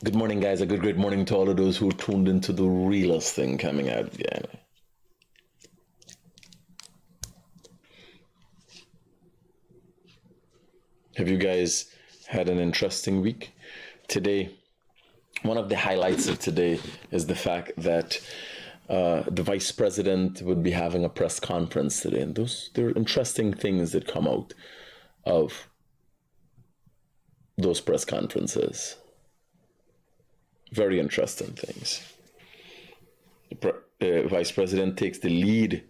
Good morning, guys. A great morning to all of those who tuned into the realest thing coming out of Guyana. Have you guys had an interesting week? Today, one of the highlights of today is the fact that the vice president would be having a press conference today. And there are interesting things that come out of those press conferences. Very interesting things. The vice president takes the lead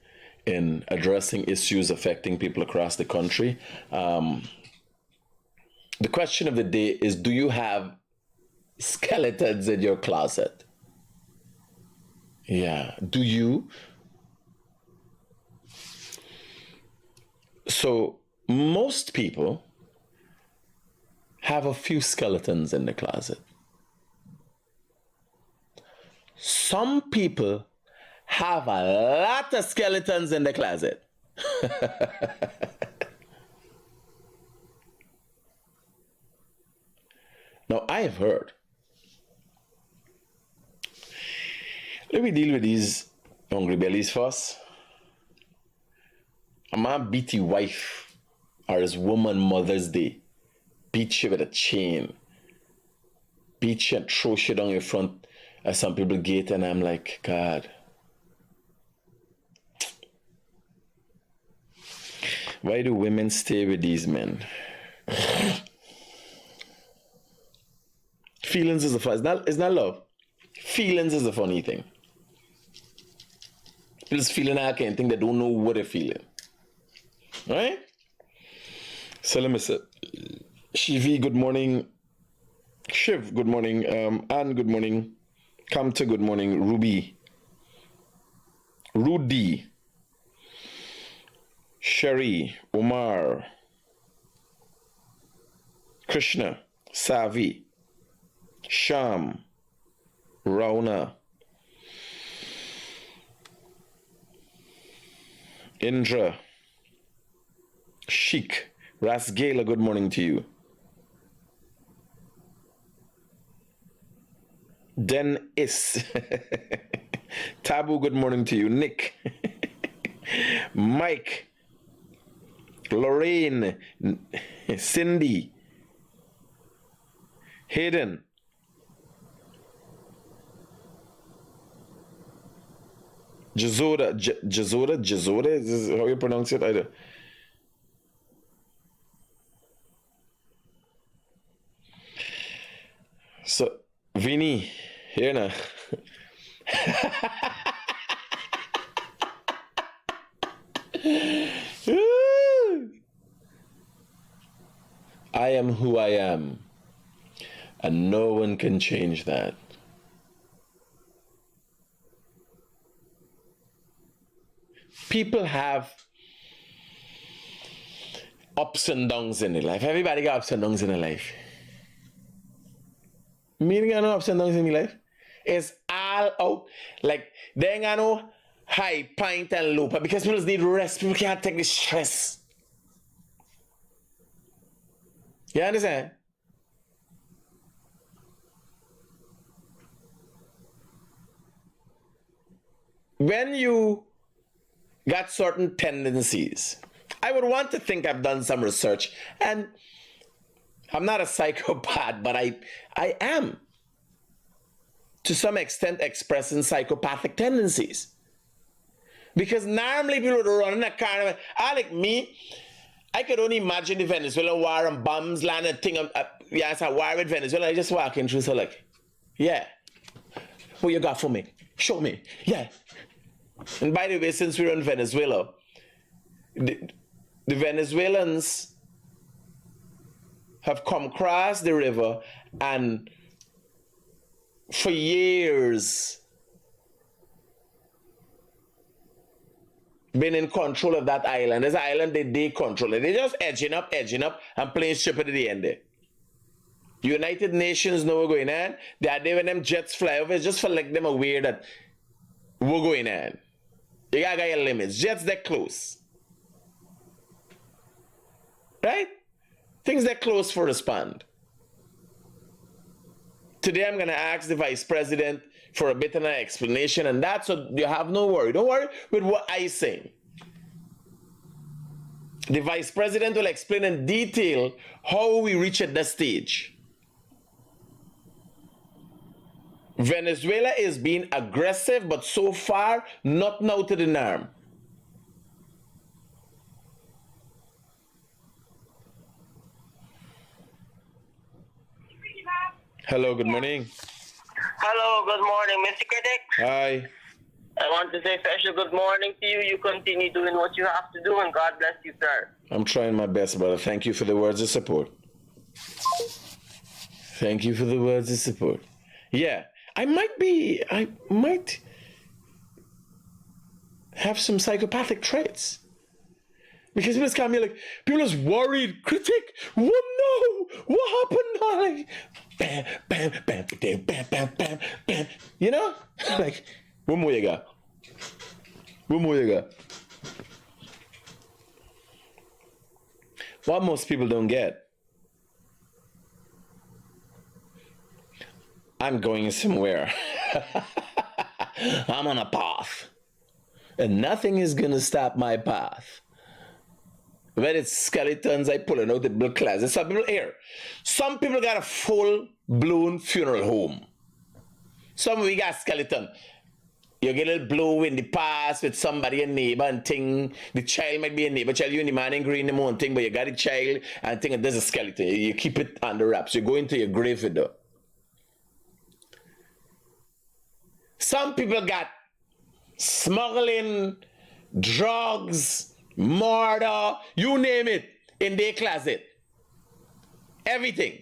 in addressing issues affecting people across the country. The question of the day is, do you have skeletons in your closet? Yeah, do you? So most people have a few skeletons in the closet. Some people have a lot of skeletons in the closet. Now, I have heard. Let me deal with these hungry bellies first. A man beat his wife or his woman Mother's Day. Beat you with a chain. Beat you and throw shit on your front as some people gate, and I'm like, God. Why do women stay with these men? Feelings is the fun. It's not love. Feelings is the funny thing. People just feeling that kind of thing, they don't know what they're feeling. Right? So let me say, Shivi, good morning. Shiv, good morning. Anne, good morning. Kamta, good morning. Ruby. Rudy. Sherry. Omar. Krishna. Savi. Sham. Rauna. Indra. Sheik. Rasgela, good morning to you. Den is. Tabu, good morning to you. Nick. Mike. Lorraine. Cindy. Hayden. Jazoda. Jazoda? Is this how you pronounce it? Either. So, Vinny, here now. I am who I am, and no one can change that. People have ups and downs in their life. Everybody got ups and downs in their life. Me ain't got no ups and downs in my life. It's all out. Like, they ain't got no high, point, and low. Because people need rest. People can't take the stress. You understand? When you got certain tendencies, I would want to think I've done some research, and I'm not a psychopath, but I am to some extent expressing psychopathic tendencies. Because normally people would run in a car, like me, I could only imagine the Venezuelan war and bombs landed thing. Yeah, it's a war with Venezuela. I just walking through, so like, yeah, what you got for me? Show me. Yeah. And by the way, since we're in Venezuela, the Venezuelans have come across the river and for years been in control of that island. This island, they control it. They're just edging up, and playing stupid at the end there. United Nations know we're going on. They are there when them jets fly over. It's just for like them aware that we're going on. You gotta get your limits. Jets that close. Right? Things that close for respond. Today I'm going to ask the vice president for a bit of an explanation, and that's what you have no worry. Don't worry with what I say. The vice president will explain in detail how we reach at that stage. Venezuela is being aggressive, but so far, nothing out of the norm. Hello, good morning. Hello, good morning, Mr. Critic. Hi. I want to say special good morning to you. You continue doing what you have to do, and God bless you, sir. I'm trying my best, brother. Thank you for the words of support. Thank you for the words of support. Yeah, I might have some psychopathic traits. Because people come here like, people is worried, critic, what no, what happened? Like, bam, bam, bam, bam, bam, bam, bam, bam. You know? Like, what more you got? What more you got? What most people don't get. I'm going somewhere. I'm on a path. And nothing is gonna stop my path. When it's skeletons, I pull it out the blood closet. Some people here. Some people got a full-blown funeral home. Some we got skeleton. You get a little blow in the past with somebody, a neighbor, and thing. The child might be a neighbor child. You in the man and green in the morning thing, but you got a child and think there's a skeleton. You keep it under wraps. You go into your grave with it. Some people got smuggling, drugs, murder, you name it, in their closet. Everything.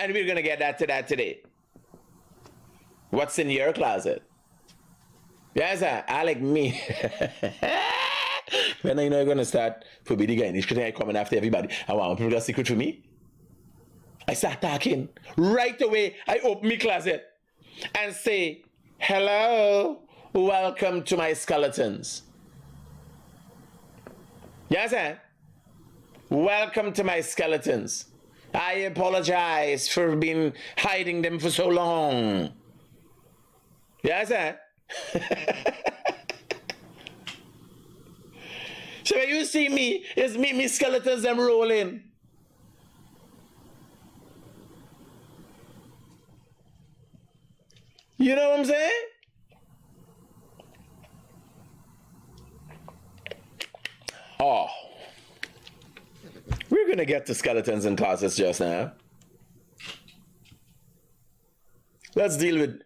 And we're going to get that to that today. What's in your closet? Yes, I like me. When I know you're going to start forbidding Guyanese, I coming after everybody. I want people to secret for me. I start talking. Right away, I open my closet and say, hello, welcome to my skeletons. Yes, sir. Welcome to my skeletons. I apologize for being hiding them for so long. Yes, sir. So when you see me, it's me skeletons them rolling. You know what I'm saying? Oh, we're going to get to skeletons in closets just now. Let's deal with...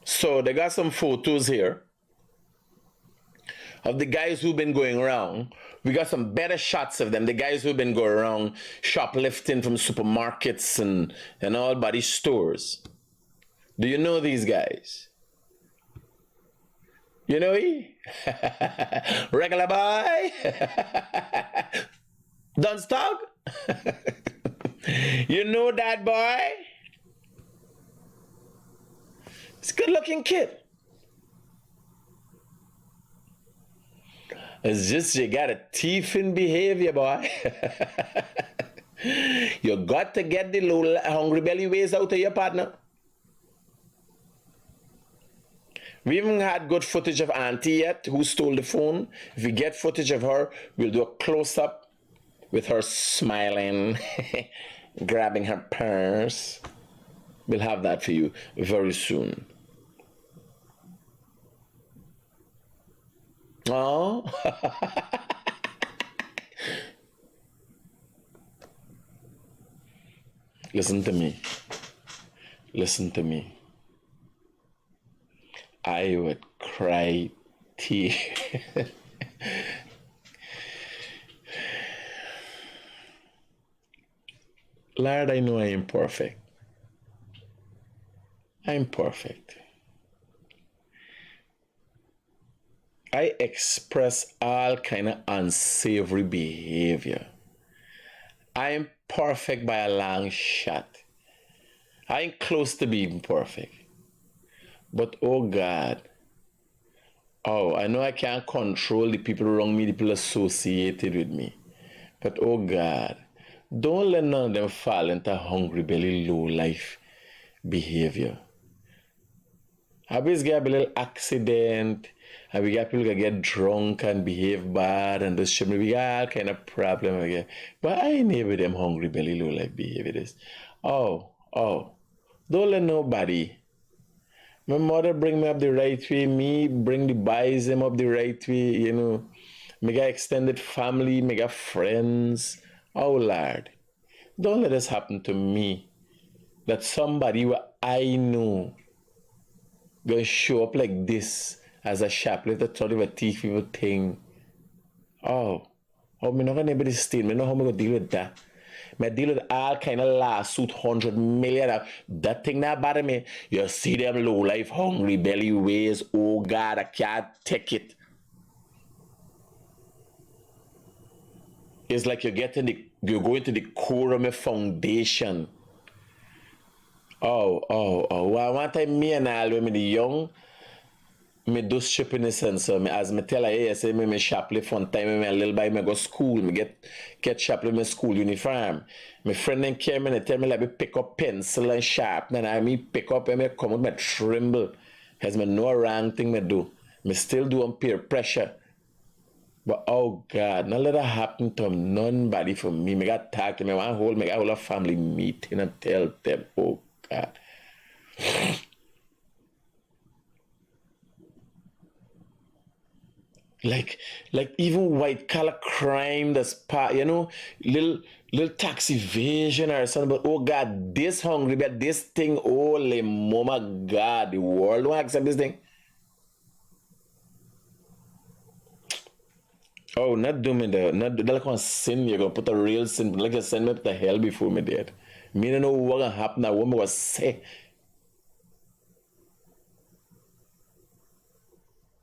So they got some photos here of the guys who've been going around. We got some better shots of them. The guys who've been going around shoplifting from supermarkets and all body stores. Do you know these guys? You know he? Regular boy? Don't stop? You know that boy? It's a good looking kid. It's just you got a thief in behavior, boy. You got to get the little hungry belly ways out of your partner. We haven't had good footage of Auntie yet, who stole the phone. If we get footage of her, we'll do a close-up with her smiling, grabbing her purse. We'll have that for you very soon. Oh. Listen to me. Listen to me. I would cry tears. Lord, I know I am perfect. I'm perfect. I express all kind of unsavory behavior. I am perfect by a long shot. I ain't close to being perfect. But oh God, oh, I know I can't control the people around me, the people associated with me. But oh God, Don't let none of them fall into hungry belly, low life behavior. I always get a little accident, and we got people that get drunk and behave bad, and this shit. We got all kind of problem again. But I ain't here with them hungry belly, low life behavior. This, oh, don't let nobody. My mother bring me up the right way. Me bring the boys them up the right way. You know, me got extended family, me got friends. Oh Lord, don't let this happen to me. That somebody who I know gonna show up like this as a shoplifter, sort of a thief people thing. Oh, me not gonna able to steal. Me know how me gonna deal with that. Me deal with all kind of lawsuit, 100 million. That thing that bother me. You see them low life, hungry belly ways. Oh God, I can't take it. It's like you're going to the core of my foundation. Well, one time me and all when me the young, me do shipping in the sense. So as me tell her, hey, I say me shoplift one time, me a little by me go school, me get shoplift my school uniform. My friend then came in and tell me like me pick up pencil and sharpener, and I me pick up and me come out, me tremble. Has me no wrong thing me do. Me still do on peer pressure. But oh God, not let that happen to nobody for me. Me got talk to me, me got hold a family meeting and tell them, oh God. Like even white collar crime that's part, little tax evasion or something. But oh God, this hungry, but this thing, holy mama God, the world won't accept this thing. Oh, not do me that. Not that like one sin. You're gonna put a real sin. Like you send me to hell before me dead. Me don't know what gonna happen. Now what me was say.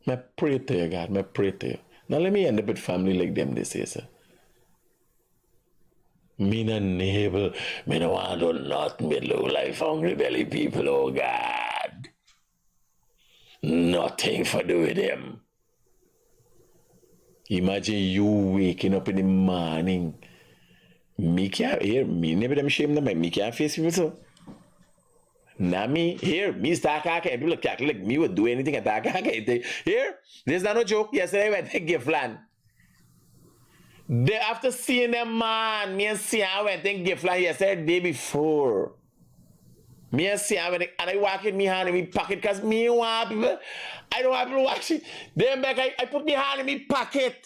Me pray to you, God. Me pray to you. Now let me end up with family like them. They say, sir. Me no neighbor. Me no want to do nothing. Me low life hungry belly people. Oh God. Nothing for do with them. Imagine you waking up in the morning. Me can't hear me never them shame them. Me can't face people so. Now me here, me start talking. People like me would do anything at that. Here, this is not a joke. Yesterday I went to gift land. They after seeing them man, me and Sia went to gift land yesterday the day before. Me and Sia went and I walk in me hand in me pocket because me want people. I don't want people watching. Then back I put my hand in me pocket.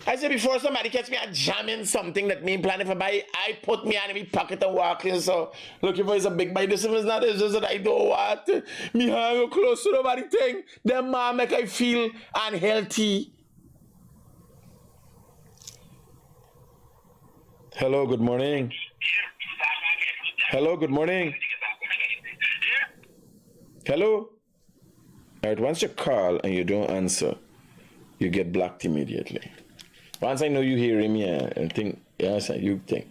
I said before somebody catch me a jamming something that me planning for buy, I put me hand in me pocket and walk in. So looking for is a big buy. This is not, it's just that I don't want me hand go close to nobody thing. Them man make I feel unhealthy. Hello, good morning. Hello, good morning. Hello. All right, once you call and you don't answer, you get blocked immediately. Once I know you hearing me and think, yes, you think.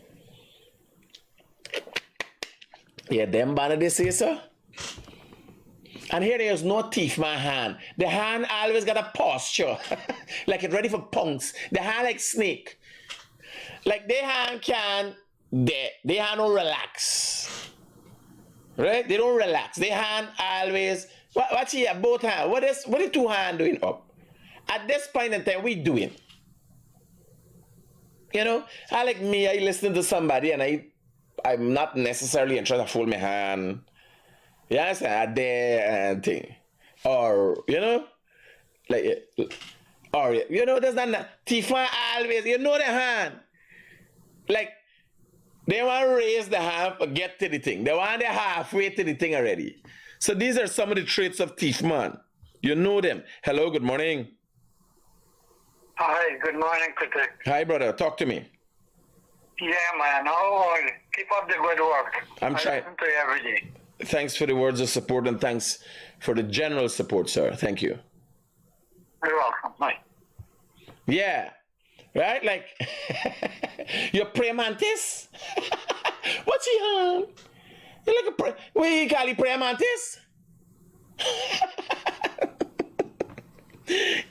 Yeah, them banner they say, sir. And here there's no teeth, my hand. The hand always got a posture. Like it's ready for punks. The hand like snake. Like their hand can, they hand don't relax. Right? They don't relax. Their hand always, what's here, both hands? What is two hands doing up? At this point in time, we doing. You know, I like me, I listen to somebody and I'm not necessarily interested to fold my hand. Yes, I there and thing. Or, like, or, there's not, Tifa always, the hand. Like, they want to raise the hand, but get to the thing. They want the halfway to the thing already. So these are some of the traits of thief man. You know them. Hello, good morning. Hi, good morning, Critic. Hi, brother. Talk to me. Yeah, man. How are you? Keep up the good work. I'm trying. I listen to you every day. Thanks for the words of support and thanks for the general support, sir. Thank you. You're welcome. Bye. Yeah. Right? Like, you're praying mantis? What's he on? You're like what do you call it, praying mantis?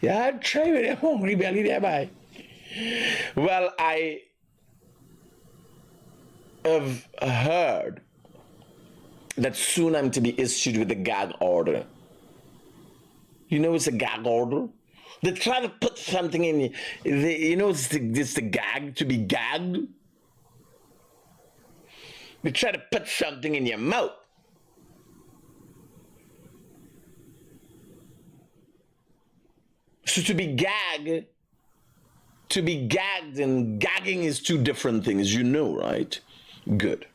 Yeah, try with a hungry belly there, bye. Well, I have heard that soon I'm to be issued with a gag order. You know it's a gag order? They try to put something in you. It's the gag, to be gagged. They try to put something in your mouth. So to be gagged and gagging is two different things, you know, right? Good.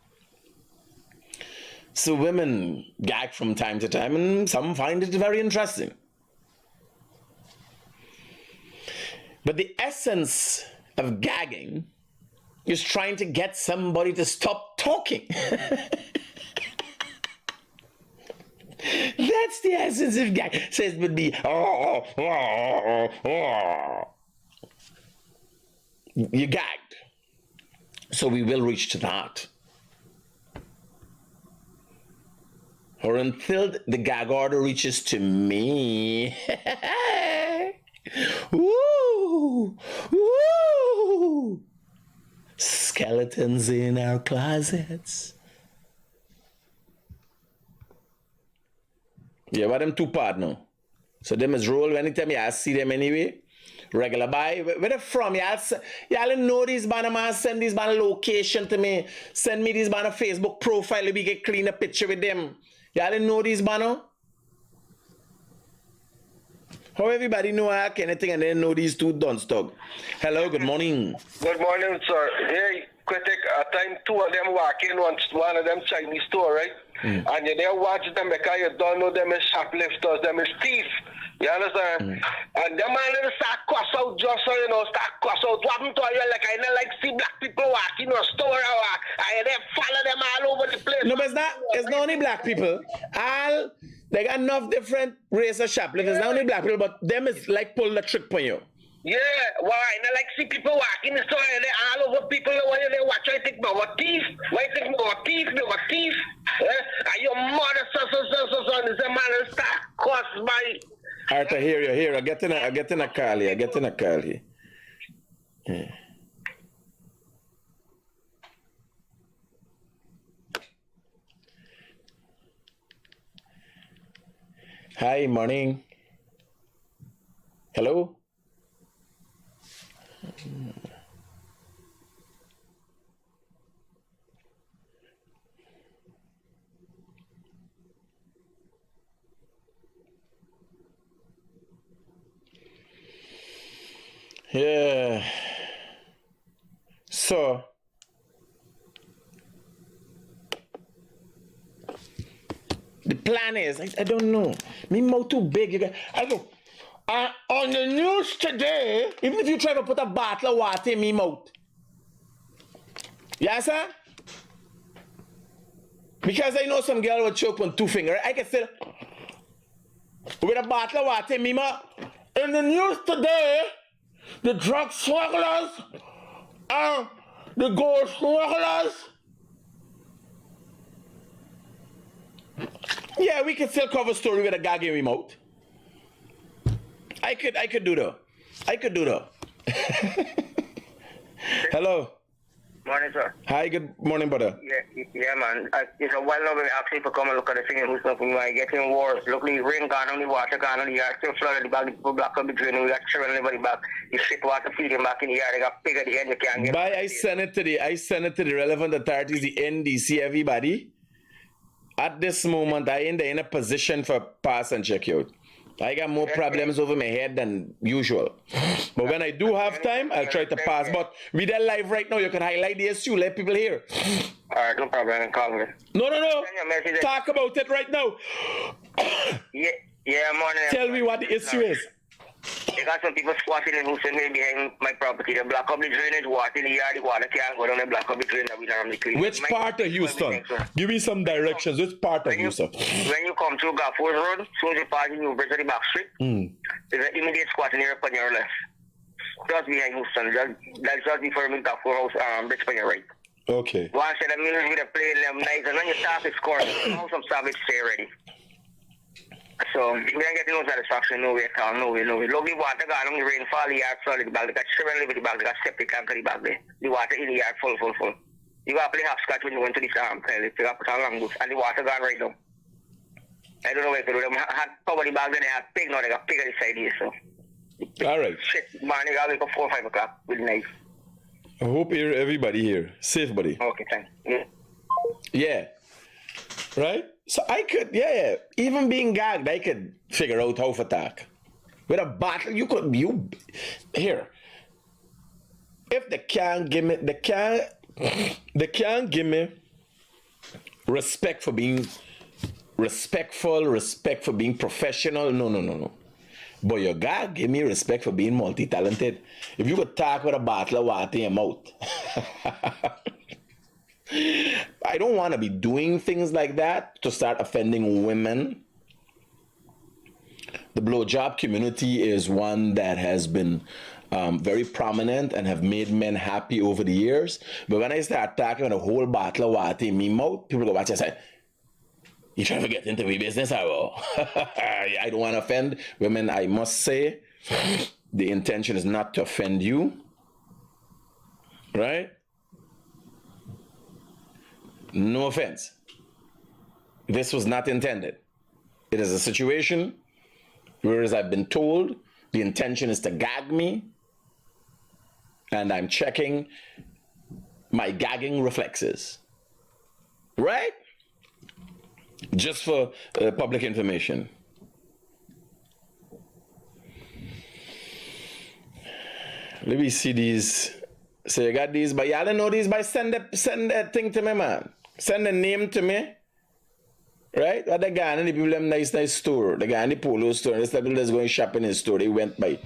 So women gag from time to time, and some find it very interesting. But the essence of gagging is trying to get somebody to stop talking. That's the essence of gag. Says would be you gagged. So we will reach to that. Or until the gag order reaches to me. Woo! Woo! Skeletons in our closets. Yeah, what them two partner? So them is roll anytime you see them anyway. Regular buy. Where they from? Y'all know these banner man, send these banner location to me. Send me these banner Facebook profile. We get clean a picture with them. Y'all know these banner? How everybody know I can anything and then know these two dunce dog. Hello, good morning. Good morning, sir. Hey, Critic, at time two of them walk in one of them Chinese store, right? And you there watch them because you don't know them as shoplifters, them as thieves. You understand? And them man start cuss out just so start cuss out. What happened to you? Like I don't like see black people walking in a store I then follow them all over the place. No, but it's not only black people. They got enough different race of shoplifters. It's not only black people, but them is like pull the trick on you. Yeah, well, I don't like see people walking in the store and they all over people when they watch. I think about what thief? Why think about thief? About thief? And your mother so is a man and start cuss by. Arthur, here. I get in a call here. Yeah. Hi, morning. Hello? Yeah. So, the plan is, I don't know. Me mouth too big. I go, on the news today, even if you try to put a bottle of water in me mouth. Yes, sir? Because I know some girl would choke on two fingers. I can still, with a bottle of water in me mouth. In the news today, the drug smugglers, the gold smugglers. Yeah, we can still cover story with a gagging remote. I could do that. Hello. Morning, sir. Hi, good morning, brother. Yeah, man. It's a while now we actually for come and look at the thing and who's something like getting worse. Luckily, rain gone on the water gone on the yard, still flooded the back, the people back up the drain, we got children everybody back. The shit water feeding back in the yard, they got pig at the end, you can't get. I sent it to the relevant authorities, the NDC, everybody. At this moment, I ain't in a position for pass and check out. I got more problems over my head than usual. But when I do have time, I'll try to pass. But we there live right now. You can highlight the issue. Let people hear. All right, no problem. Call me. No. Talk about it right now. Yeah, morning. Tell me what the issue is. They got some people squatting in Houston behind my property. They block up the drainage water in the yard. The water can't go down. They block up the drain that we normally clean. Which part of Houston? Give me some directions. Which part of Houston? When you come through Gafford Road, as soon as you pass the new bridge to the back street, there's an immediate squatting here upon your left. Just behind Houston. That's just before me Gafford House bridge on your right. Okay. Once the music with the play them nights, and then you start to score. Now some savage stay ready. So, we don't get no satisfaction, no way at all, no way. Lovely water gone on the rainfall, the yard solid, the bag, they got shrivel with the bag, they got septic tank in the bag there. The water in the yard full. You got to play hopscotch when you went to this toilet. You got to put on long boots. And the water gone right now. I don't know where to do them. I had covered the bag, then they had pig. Now they got pig on the side here, so. All right. Shit, man, you got to wake up 4 or 5 o'clock with the knife. I hope everybody here safe, buddy. Okay, thanks. Yeah. Yeah. Right? So I could, yeah. Even being gagged, I could figure out how to attack. With a bottle, here. If they can't give me, they can't give me respect for being respectful, respect for being professional. No. But you gotta give me respect for being multi-talented. If you could talk with a bottle of water in your mouth. I don't want to be doing things like that to start offending women. The blowjob community is one that has been very prominent and have made men happy over the years. But when I start talking with a whole bottle of water in my mouth, people go back and say, "You trying to get into my business, or?" I don't want to offend women. I must say, the intention is not to offend you, right? No offense. This was not intended. It is a situation where, as I've been told, the intention is to gag me, and I'm checking my gagging reflexes, right? Just for public information. Let me see these. So you got these, but y'all don't know these, but send that thing to me, man. Send the name to me. Right? What the guy and the people in nice store. The guy in the polo store. And the people that's going shopping in the store. They went by.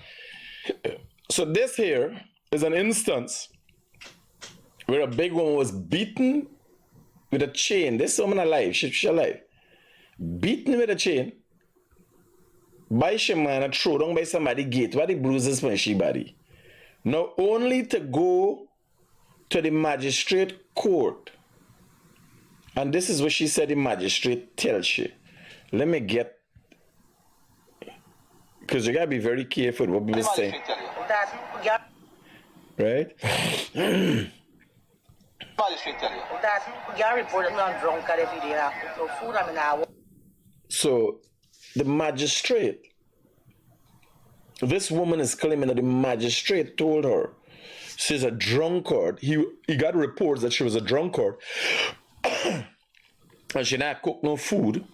So this here is an instance where a big woman was beaten with a chain. This woman alive. She's alive. Beaten with a chain by she man and thrown down by somebody gate. What the bruises from she body. Now only to go to the magistrate court. And this is what she said the magistrate tells you. Let me get, because you gotta be very careful what people say. Right? So the magistrate, this woman is claiming that the magistrate told her she's a drunkard. He got reports that she was a drunkard. And she not cook no food.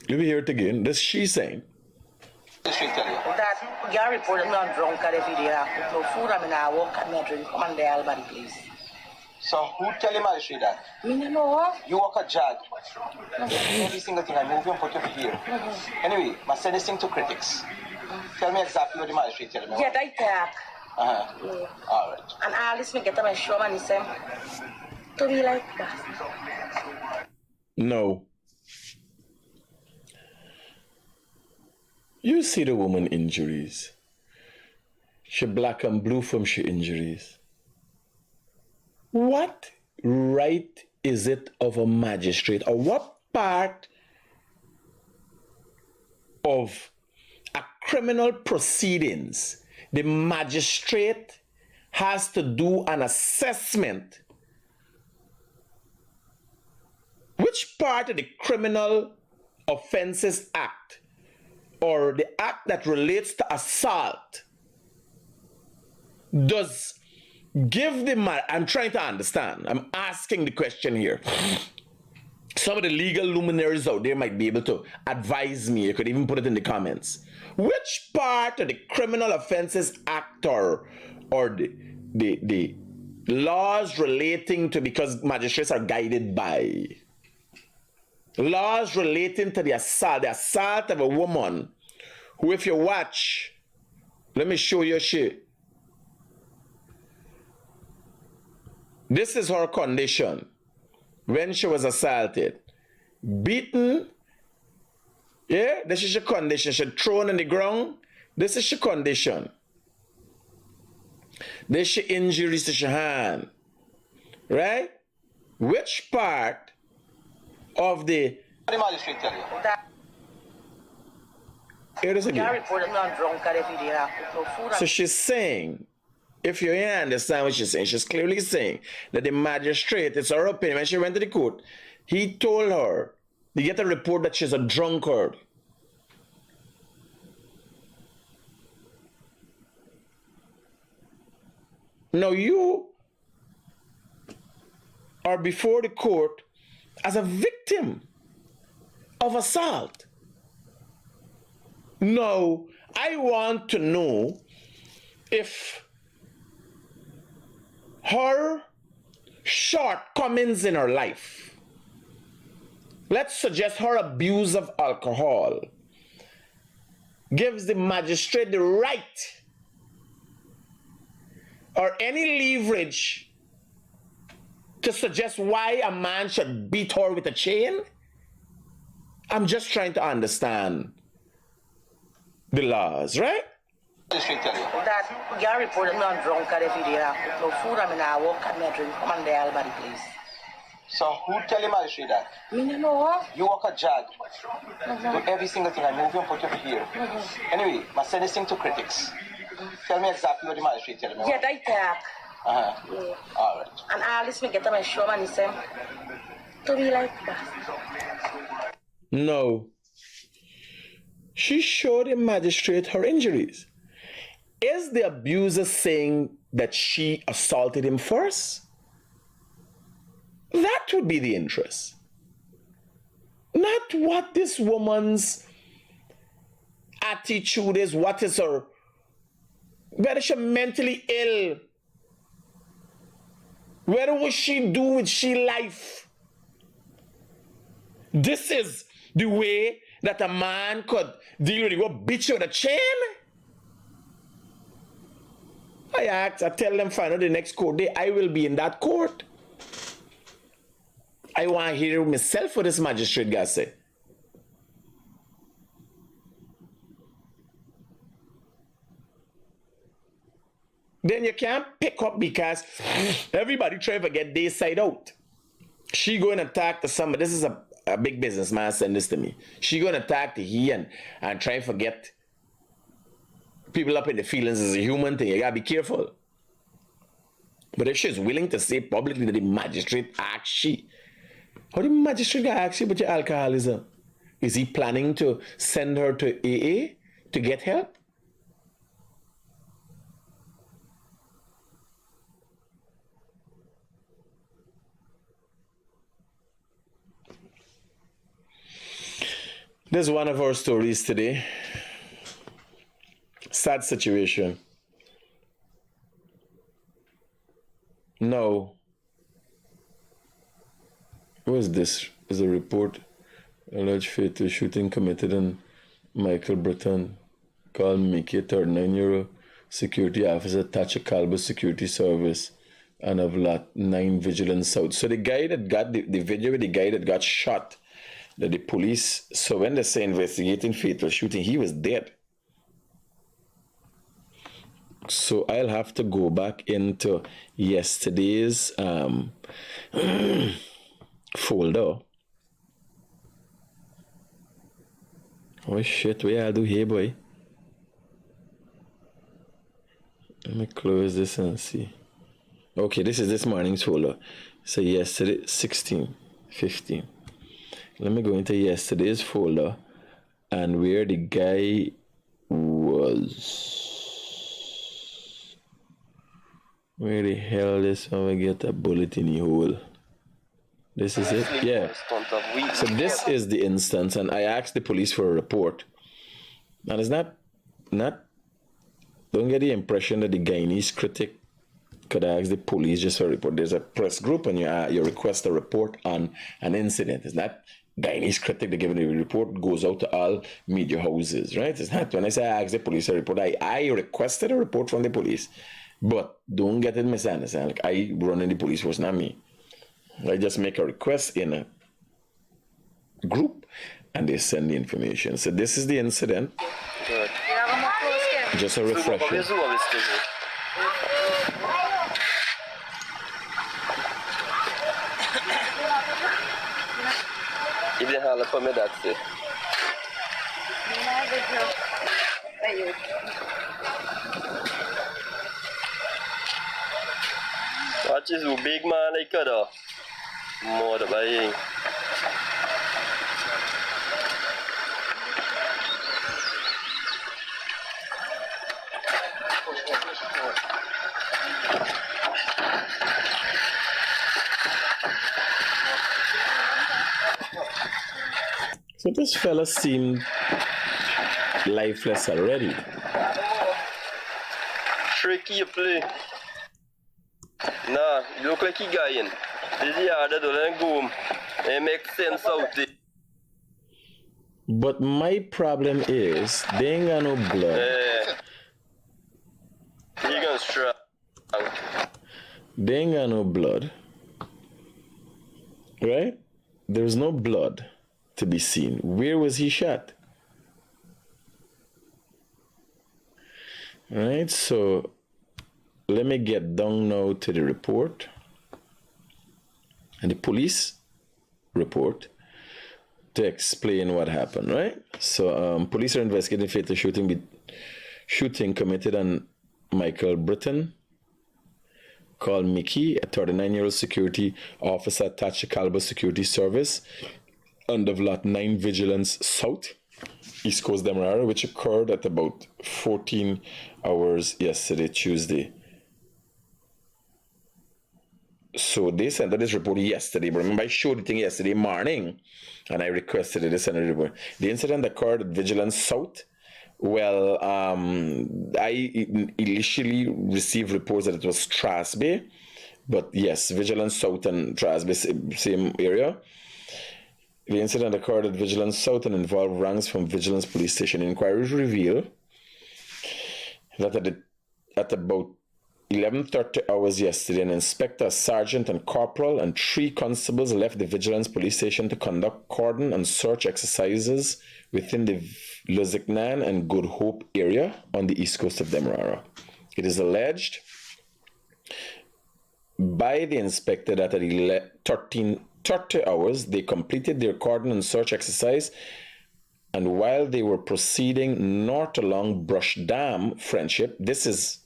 Let me hear it again. This she's saying. That you report me on drunkard every day. I cook no food. I mean, I walk and I drink. Come on there, everybody, please. So who tell him I that? Me no know. You work a judge. Every single thing I move you and put you here. Anyway, I send this thing to critics. Tell me exactly what the magistrate tell me. Yeah, I talk. Yeah. All right. And all this me get to my show man is to be like that. No. You see the woman injuries. She black and blue from she injuries. What right is it of a magistrate, or what part of a criminal proceedings the magistrate has to do an assessment? Which part of the Criminal Offences Act or the act that relates to assault does give the man? I'm trying to understand. I'm asking the question here. Some of the legal luminaries out there might be able to advise me. You could even put it in the comments. Which part of the Criminal Offences Act or the laws relating to, because magistrates are guided by laws relating to the assault of a woman who, if you watch, let me show you shit. This is her condition when she was assaulted. Beaten. Yeah, this is her condition. She thrown on the ground. This is her condition. This is her injuries to her hand. Right? Which part of the... What the magistrate tell you? Here it is again. You report me on drunkard every day. I cook no food. So she's saying if you understand what she's saying, she's clearly saying that the magistrate, it's her opinion, when she went to the court, he told her, to get a report that she's a drunkard. Now you are before the court as a victim of assault. Now, I want to know if her shortcomings in her life, let's suggest her abuse of alcohol, gives the magistrate the right or any leverage to suggest why a man should beat her with a chain. I'm just trying to understand the laws, right? That you reported me on drunkard every day. I cook no food, I mean, I walk and I drink, come on there, all by the place. So who tell him magistrate that? Me no know. You walk a jog. Do every single thing. I move you and put you here. Anyway, I send this thing to critics. Tell me exactly what the magistrate tell me. Yeah, they talk. Yeah. All right. And all this me get them and show man, he say, to be like that. No. She showed the magistrate her injuries. Is the abuser saying that she assaulted him first? That would be the interest. Not what this woman's attitude is, what is her, whether she's mentally ill, whether what she do with she life. This is the way that a man could deal with you, go beat you with a chain. I tell them final the next court day, I will be in that court. I want to hear myself what this magistrate guy say. Then you can't pick up because everybody try to get their side out. She going to talk to somebody. This is a big businessman send this to me. She going to talk to he and try to forget people up in the feelings is a human thing. You got to be careful. But if she's willing to say publicly that the magistrate asked she, how the magistrate got ask you about your alcoholism? Is he planning to send her to AA to get help? There's one of our stories today. Sad situation. No. What is this? Is a report. Alleged fatal shooting committed on Michael Breton, called Mickey, a 39-year-old security officer, Tachacalba Security Service, and of Lot 9 Vigilance South. So the guy that got the video with the guy that got shot, that the police, so when they say investigating fatal shooting, he was dead. So I'll have to go back into yesterday's folder. Oh shit, what I do here, boy? Let me close this and see. Okay, this is this morning's folder. So yesterday, 16, 15. Let me go into yesterday's folder and where the guy was. Where the hell this one we get a bullet in the hole? This is it? Yeah. So this is the instance, and I asked the police for a report. And it's not, don't get the impression that the Guyanese Critic could ask the police just for a report. There's a press group and you request a report on an incident. It's not Guyanese Critic, they give the report, goes out to all media houses, right? It's not, when I say I asked the police a report, I requested a report from the police. But don't get it misunderstood. Like I run in the police force, not me. I just make a request in a group and they send the information. So this is the incident. Good. Just a refresher. Ibn hala pa me datse. Watch is a big man like that. More by So this fella seemed lifeless already. tricky play. Nah, you look like he guy in. This is harder to go home. It makes sense out there. But my problem is they ain't got no blood. He gonna strong. They ain't got no blood. Right? There's no blood to be seen. Where was he shot? Right? So let me get down now to the report. And the police report to explain what happened, right? So police are investigating fatal shooting committed on Michael Britton, called Mickey, a 39-year-old security officer attached to Caliber Security Service under Lot 9 Vigilance South, East Coast of Demerara, which occurred at about 14 hours yesterday, Tuesday. So they sent out this report yesterday, but remember I showed the thing yesterday morning, and I requested it to send a report. The incident occurred at Vigilance South. Well, I initially received reports that it was Trasby, but yes, Vigilance South and Trasby, same area. The incident occurred at Vigilance South and involved ranks from Vigilance Police Station. Inquiries reveal that at about 11:30 hours yesterday, an inspector, a sergeant, and corporal and 3 constables left the Vigilance Police Station to conduct cordon and search exercises within the Luzignan and Good Hope area on the East Coast of Demerara. It is alleged by the inspector that at 13:30 hours, they completed their cordon and search exercise, and while they were proceeding north along Brush Dam, Friendship, this is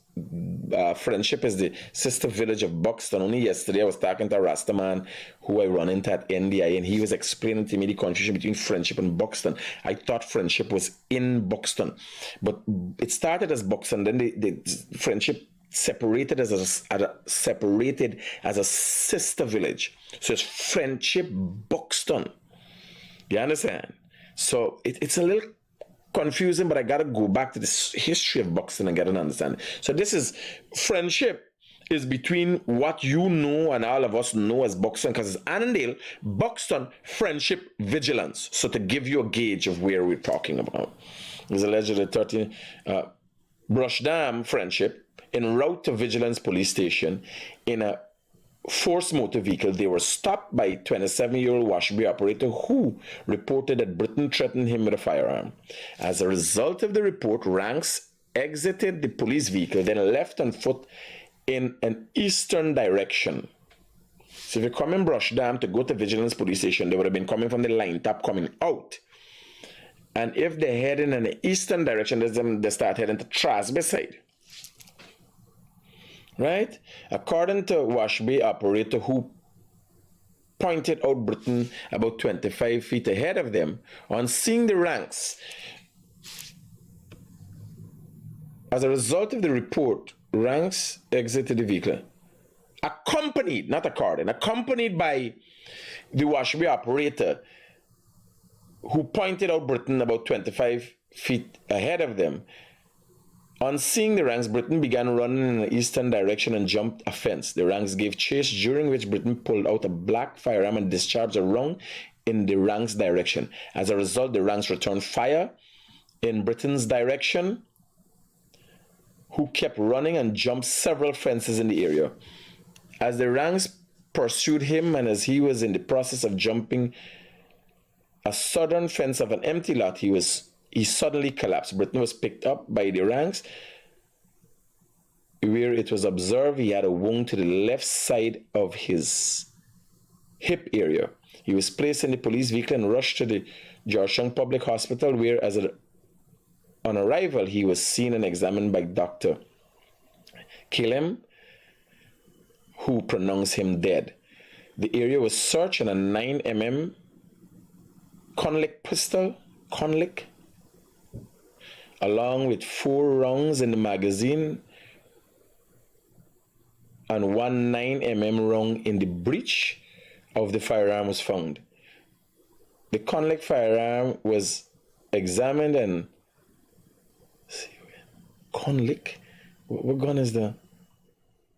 Friendship is the sister village of Buxton. Only yesterday I was talking to a Rasta man who I run into at NDI, and he was explaining to me the confusion between Friendship and Buxton. I thought Friendship was in Buxton, but it started as Buxton, then the Friendship separated as a sister village. So it's Friendship Buxton. You understand? So it's a little confusing, but I gotta go back to this history of Buxton and get an understanding. So this is Friendship is between what you know and all of us know as Buxton, because it's Annandale, Buxton, Friendship, Vigilance. So to give you a gauge of where we're talking about. There's allegedly 13 Brush Dam, Friendship, en route to Vigilance Police Station in a forced motor vehicle. They were stopped by a 27-year-old Washby operator who reported that Britton threatened him with a firearm. As a result of the report, ranks exited the police vehicle, then left on foot in an eastern direction. So if you come in Brush Dam to go to Vigilance Police Station, they would have been coming from the line top coming out. And if they head in an eastern direction, they start heading to Trasby side. Right? According to Washby operator who pointed out Britton about 25 feet ahead of them, on seeing the ranks, as a result of the report, ranks exited the vehicle, accompanied, not according, accompanied by the Washby operator who pointed out Britton about 25 feet ahead of them. On seeing the ranks, Britton began running in an eastern direction and jumped a fence. The ranks gave chase, during which Britton pulled out a black firearm and discharged a round in the ranks' direction. As a result, the ranks returned fire in Britton's direction, who kept running and jumped several fences in the area. As the ranks pursued him and as he was in the process of jumping a southern fence of an empty lot, he suddenly collapsed. Britton was picked up by the ranks, where it was observed he had a wound to the left side of his hip area. He was placed in the police vehicle and rushed to the Georgetown Public Hospital, where on arrival he was seen and examined by Dr. Killam, who pronounced him dead. The area was searched and a 9mm Conlick pistol, along with 4 rounds in the magazine and 1 9mm round in the breech of the firearm was found. The Conlick firearm was examined and Conlick? What gun is that?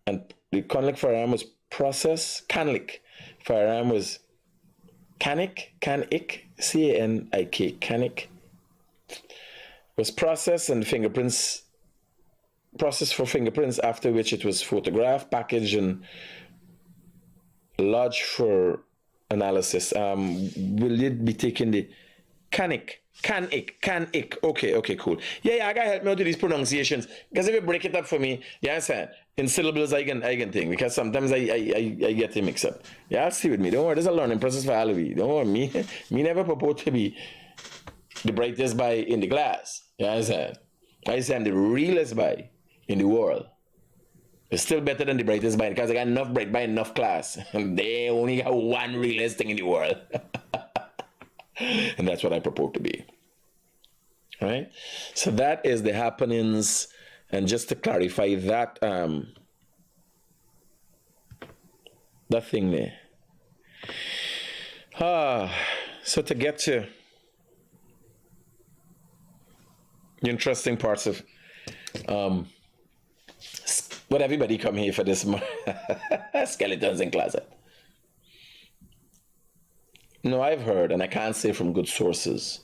And the Conlick firearm was processed. Canlick firearm was Canik, C-A-N-I-K, Canik. Was processed and processed for fingerprints, after which it was photographed, packaged, and lodged for analysis. Will it be taking the Canik? Okay, cool. Yeah, I gotta help me out with these pronunciations. Because if you break it up for me, you understand? In syllables, I can think, because sometimes I get them mixed up. Yeah, stay with me. Don't worry, there's a learning process for all of you. Don't worry, me never purport to be the brightest boy in the class. You understand? I say I'm the realest boy in the world. It's still better than the brightest boy, because I got enough bright boy, enough class. And they only got one realest thing in the world. And that's what I purport to be. All right? So that is the happenings. And just to clarify that, that thing there. So to get to the interesting parts of what everybody come here for this skeletons in closet. No, I've heard, and I can't say from good sources.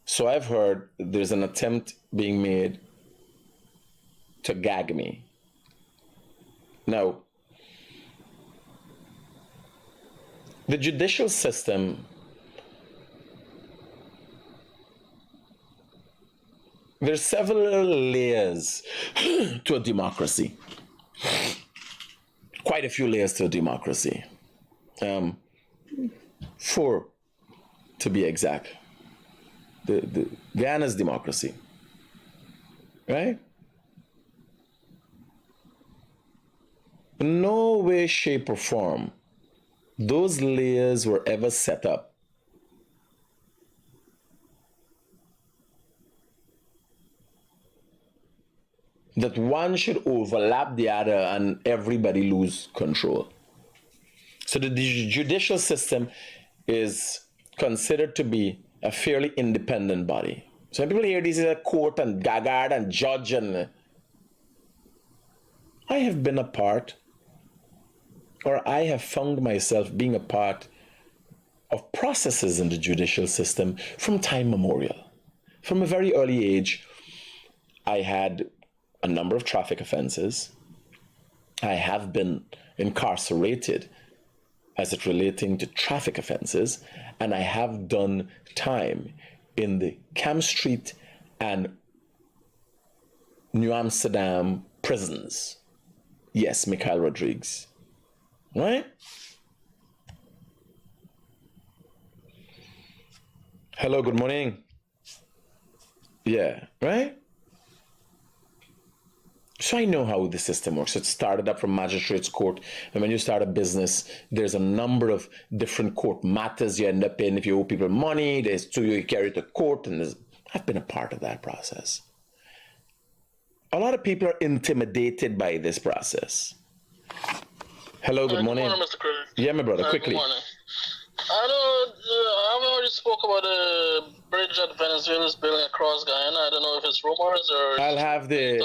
So I've heard there's an attempt being made to gag me. Now, the judicial system, there's several layers to a democracy. Quite a few layers to a democracy. 4 to be exact. The Guyana's democracy. Right? In no way, shape, or form those layers were ever set up that one should overlap the other and everybody lose control. So the judicial system is considered to be a fairly independent body. So when people hear this is a court and gagard and judge, and I have been a part, or I have found myself being a part of processes in the judicial system from time memorial. From a very early age, I had a number of traffic offenses. I have been incarcerated as it relating to traffic offenses, and I have done time in the Camp Street and New Amsterdam prisons. Yes, Mikhail Rodriguez. Right? Hello, good morning. Yeah, right? So I know how the system works. It started up from magistrates court, and when you start a business, there's a number of different court matters you end up in. If you owe people money, there's 2 you carry to court, and I've been a part of that process. A lot of people are intimidated by this process. Hello, good morning. Good morning, Mr. Critic. Yeah, my brother, quickly. Good morning. I already spoke about the bridge that Venezuela is building across Guyana. I don't know if it's rumors or... I'll have the...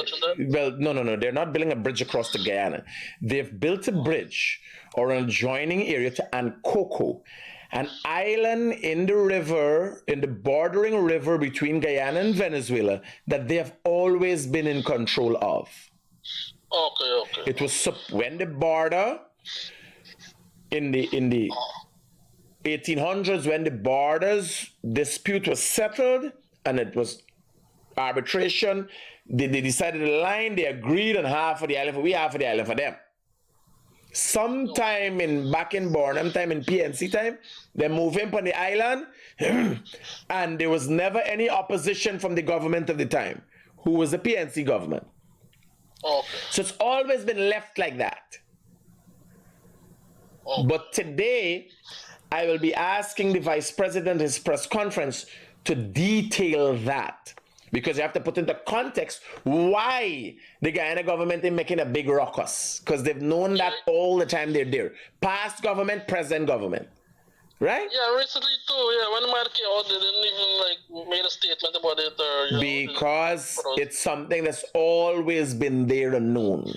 Well, no. They're not building a bridge across the Guyana. They've built a bridge or an adjoining area to Ankoko, an island in the river, in the bordering river between Guyana and Venezuela that they have always been in control of. Okay. It was when the border in the 1800s, when the borders dispute was settled and it was arbitration, they decided to line, they agreed on half of the island for we, half of the island for them. Sometime back in Bornham time, in PNC time, they moved in on the island and there was never any opposition from the government of the time, who was the PNC government. Okay. So it's always been left like that. But today, I will be asking the vice president his press conference to detail that. Because you have to put into context why the Guyana government is making a big ruckus. Because they've known that all the time they're there. Past government, present government. Right? Yeah, recently too. Yeah, when the matter came out, they didn't even like made a statement about it or Because it's something that's always been there and known.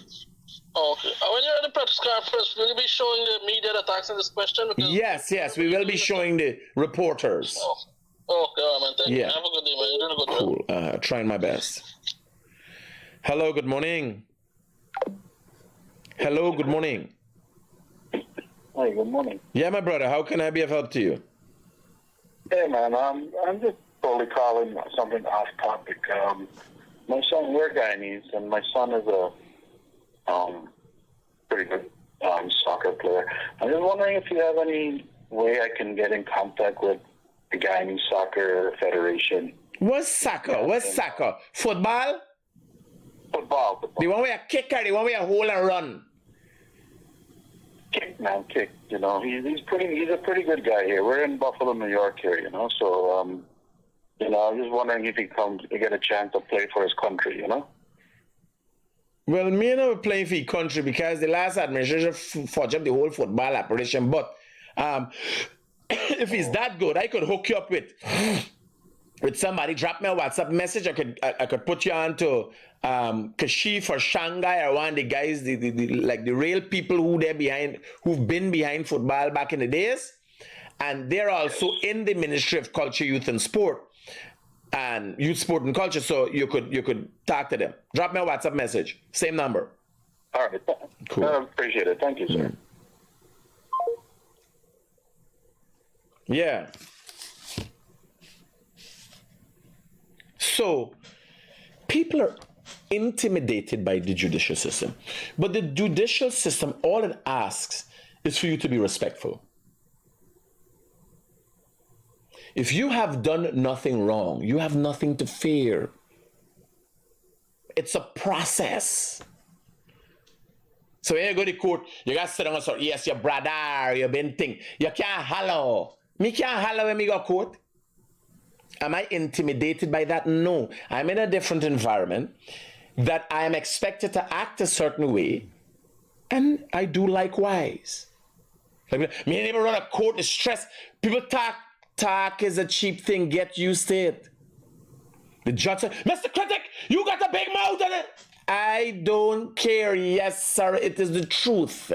Okay. When you're at the press conference, will you be showing the media that's asking this question? Because Yes, we will be showing the reporters. Okay, man. Thank you. Have a good day, man. You're doing a good job. Cool. Trying my best. Hello, good morning. Hello, good morning. Hi, good morning. Yeah, my brother, how can I be of help to you? Hey, man, I'm just totally calling something off topic. My son, we're Guyanese, and my son is a pretty good soccer player. I'm just wondering if you have any way I can get in contact with the Guyanese Soccer Federation. What's soccer? What's soccer? Football? Football. The one where you kick or the one where you hold and run? Kick, man, kick. You know, he's a pretty good guy here. We're in Buffalo, New York here, you know, so, you know, I'm just wondering if he get a chance to play for his country, you know? Well, me and I were playing for the country because the last administration fudged up the whole football operation. But if he's that good, I could hook you up with somebody. Drop me a WhatsApp message. I could put you on to Kashif or Shanghai or one of the guys, the real people who've been behind football back in the days, and they're also in the Ministry of Culture, Youth and Sport. And youth, sport, and culture, so you could talk to them. Drop me a WhatsApp message. Same number. All right. Cool. I appreciate it. Thank you, sir. Yeah. So, people are intimidated by the judicial system. But the judicial system, all it asks is for you to be respectful. If you have done nothing wrong, you have nothing to fear. It's a process. So when you go to court, you got to sit down and say, yes, your brother, you've been thing. You can't holler. Me can't holler when me go to court. Am I intimidated by that? No. I'm in a different environment that I am expected to act a certain way, and I do likewise. Like, me never run a court is stressed. People talk is a cheap thing. Get used to it. The judge said, Mr. Critic, you got a big mouth on it. I don't care. Yes, sir, it is the truth.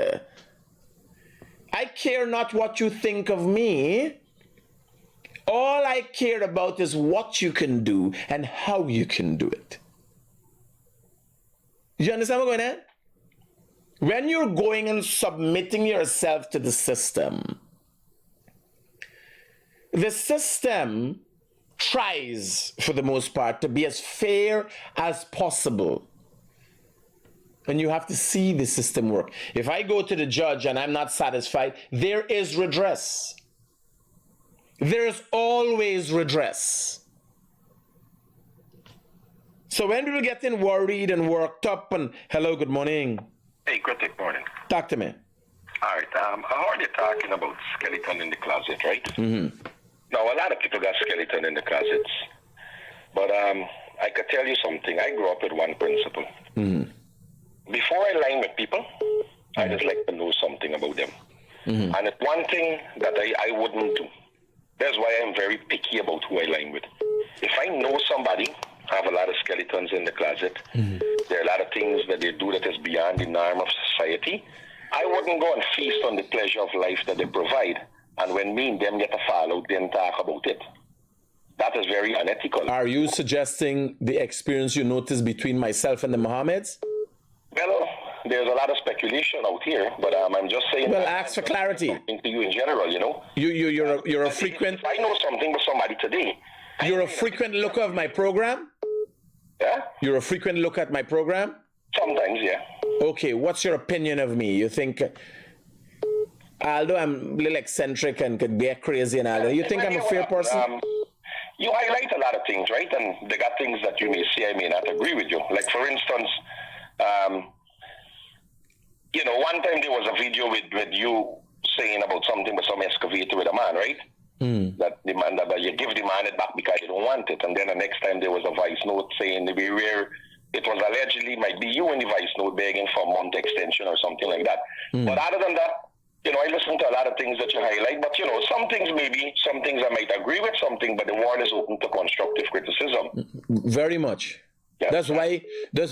I care not what you think of me. All I care about is what you can do and how you can do it. You understand what I'm going at? When you're going and submitting yourself to the system tries, for the most part, to be as fair as possible. And you have to see the system work. If I go to the judge and I'm not satisfied, there is redress. There's always redress. So when people getting worried and worked up and, hello, good morning. Hey, Critic, morning. Talk to me. All right, I heard you talking about skeleton in the closet, right? Mm-hmm. Now, a lot of people got skeleton in the closets. But I could tell you something. I grew up with one principle. Mm-hmm. Before I line with people, I just like to know something about them. Mm-hmm. And it's one thing that I wouldn't do. That's why I'm very picky about who I line with. If I know somebody have a lot of skeletons in the closet, there are a lot of things that they do that is beyond the norm of society, I wouldn't go and feast on the pleasure of life that they provide. And when me and them get a follow, then talk about it. That is very unethical. Are you suggesting the experience you noticed between myself and the Mohammeds? Well, there's a lot of speculation out here, but I'm just saying. Well, ask for clarity. To you in general, you know. You're a frequent. If I know something with somebody today. You're a frequent looker of my program. Yeah. You're a frequent look at my program. Sometimes, yeah. Okay, what's your opinion of me? You think, although I'm a little eccentric and could get crazy and all that, you think I'm a fair person? You highlight a lot of things, right? And they got things that you may say I may not agree with you. Like, for instance, you know, one time there was a video with you saying about something with some excavator with a man, right? That the man that you give the man it back because you don't want it, and then the next time there was a voice note saying where it was allegedly might be you in the voice note begging for a month extension or something like that. But other than that, you know, I listen to a lot of things that you highlight, but you know, some things I might agree with something, but the world is open to constructive criticism. Very much. Yeah. That's